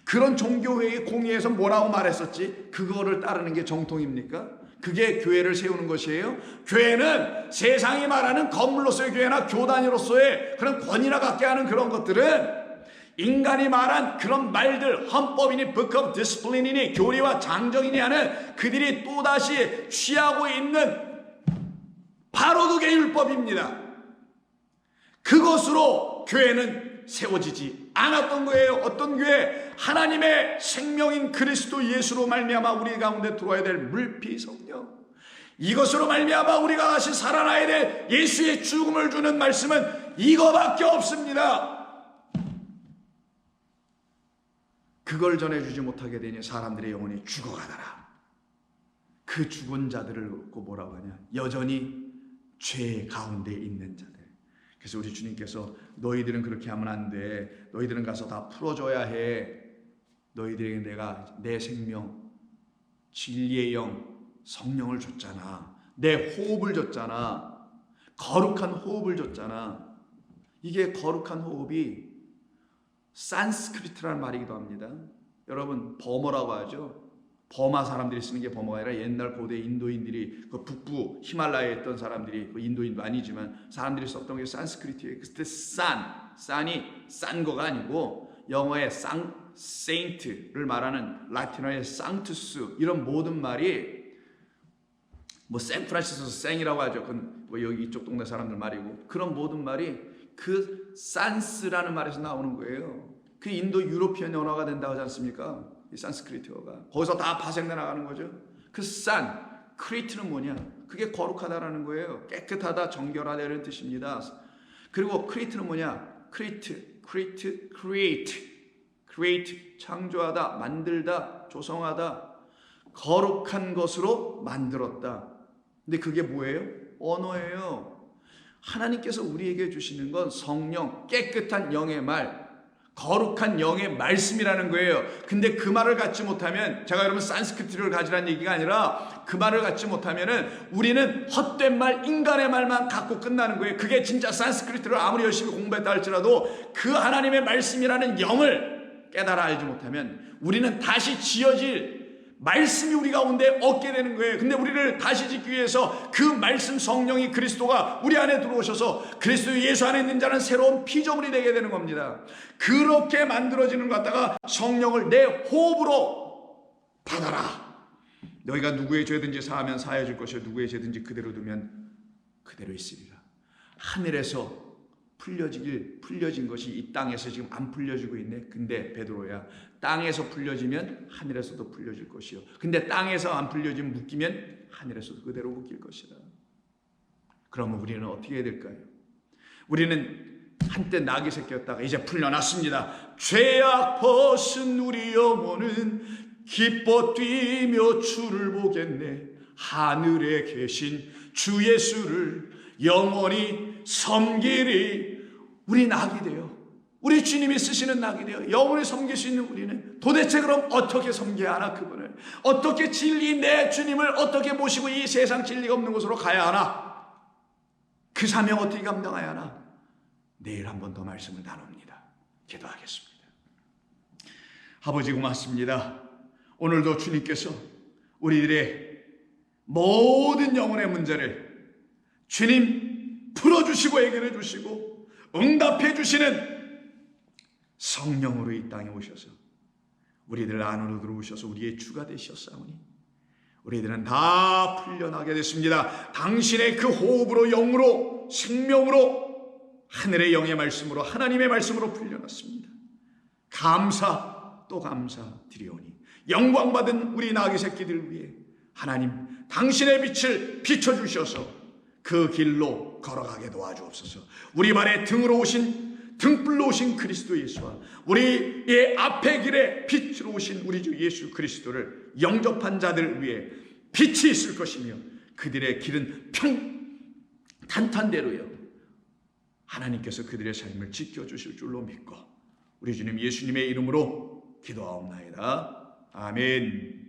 그런 종교회의 공의에서 뭐라고 말했었지? 그거를 따르는 게 정통입니까? 그게 교회를 세우는 것이에요? 교회는 세상이 말하는 건물로서의 교회나 교단으로서의 그런 권위나 갖게 하는 그런 것들은 인간이 말한 그런 말들, 헌법이니 Book of Discipline이니 교리와 장정이니 하는 그들이 또다시 취하고 있는 바로 그게 율법입니다. 그것으로 교회는 세워지지 않았던 거예요. 어떤 교회? 하나님의 생명인 그리스도 예수로 말미암아 우리 가운데 들어와야 될 물피 성령, 이것으로 말미암아 우리가 다시 살아나야 될 예수의 죽음을 주는 말씀은 이거밖에 없습니다. 그걸 전해주지 못하게 되니 사람들의 영혼이 죽어가더라. 그 죽은 자들을 놓고 뭐라고 하냐? 여전히 죄 가운데 있는 자들. 그래서 우리 주님께서 너희들은 그렇게 하면 안 돼. 너희들은 가서 다 풀어줘야 해. 너희들에게 내가 내 생명, 진리의 영, 성령을 줬잖아. 내 호흡을 줬잖아. 거룩한 호흡을 줬잖아. 이게 거룩한 호흡이 산스크리트라는 말이기도 합니다. 여러분 버머라고 하죠. 버마 사람들이 쓰는 게 버머가 아니라 옛날 고대 인도인들이 그 북부 히말라야에 있던 사람들이, 그 인도인도 아니지만 사람들이 썼던 게 산스크리트예요. 그때 산이 싼 거가 아니고 영어의 세인트를 말하는 라틴어의 상투스, 이런 모든 말이 뭐 샌프란시스코 생이라고 하죠. 그건 뭐 여기 이쪽 동네 사람들 말이고, 그런 모든 말이 그 산스라는 말에서 나오는 거예요. 그 인도 유로피언 언어가 된다고 하지 않습니까? 이 산스크리트어가 거기서 다 파생돼 나가는 거죠. 그 크리트는 뭐냐? 그게 거룩하다라는 거예요. 깨끗하다, 정결하다 이런 뜻입니다. 그리고 크리트는 뭐냐? create, 창조하다, 만들다, 조성하다, 거룩한 것으로 만들었다. 근데 그게 뭐예요? 언어예요. 하나님께서 우리에게 주시는 건 성령, 깨끗한 영의 말, 거룩한 영의 말씀이라는 거예요. 근데 그 말을 갖지 못하면, 제가 여러분 산스크리트를 가지라는 얘기가 아니라 그 말을 갖지 못하면은 우리는 헛된 말, 인간의 말만 갖고 끝나는 거예요. 그게 진짜 산스크리트를 아무리 열심히 공부했다 할지라도 그 하나님의 말씀이라는 영을 깨달아 알지 못하면 우리는 다시 지어질 말씀이 우리 가운데 얻게 되는 거예요. 근데 우리를 다시 짓기 위해서 그 말씀 성령이 그리스도가 우리 안에 들어오셔서 그리스도 예수 안에 있는 자는 새로운 피조물이 되게 되는 겁니다. 그렇게 만들어지는 것 같다가 성령을 내 호흡으로 받아라. 너희가 누구의 죄든지 사하면 사해줄 것이요 누구의 죄든지 그대로 두면 그대로 있으리라. 하늘에서 풀려진 것이 이 땅에서 지금 안 풀려지고 있네. 근데 베드로야, 땅에서 풀려지면 하늘에서도 풀려질 것이요. 근데 땅에서 안 풀려지면 묶이면 하늘에서도 그대로 묶일 것이다. 그러면 우리는 어떻게 해야 될까요? 우리는 한때 낙이 새꼈다가 이제 풀려났습니다. 죄악 벗은 우리 영혼은 기뻐 뛰며 주를 보겠네. 하늘에 계신 주 예수를 영원히 섬기리. 우리 낙이 되어, 우리 주님이 쓰시는 낙이 되어 영원히 섬길 수 있는 우리는 도대체 그럼 어떻게 섬겨야 하나? 그분을 어떻게 진리, 내 주님을 어떻게 모시고 이 세상 진리가 없는 곳으로 가야 하나? 그 사명 어떻게 감당해야 하나? 내일 한 번 더 말씀을 나눕니다. 기도하겠습니다. 아버지 고맙습니다. 오늘도 주님께서 우리들의 모든 영혼의 문제를 주님 풀어주시고 해결해 주시고 응답해 주시는 성령으로 이 땅에 오셔서 우리들 안으로 들어오셔서 우리의 주가 되셨사오니 우리들은 다 풀려나게 됐습니다. 당신의 그 호흡으로, 영으로, 생명으로, 하늘의 영의 말씀으로, 하나님의 말씀으로 풀려났습니다. 감사 또 감사 드리오니 영광받은 우리 나귀 새끼들 위해 하나님 당신의 빛을 비춰주셔서 그 길로 걸어가게 도와주옵소서. 우리 발에 등불로 오신 그리스도 예수와 우리의 앞의 길에 빛으로 오신 우리 주 예수 그리스도를 영접한 자들 위해 빛이 있을 것이며 그들의 길은 탄탄대로요 하나님께서 그들의 삶을 지켜주실 줄로 믿고 우리 주님 예수님의 이름으로 기도하옵나이다. 아멘.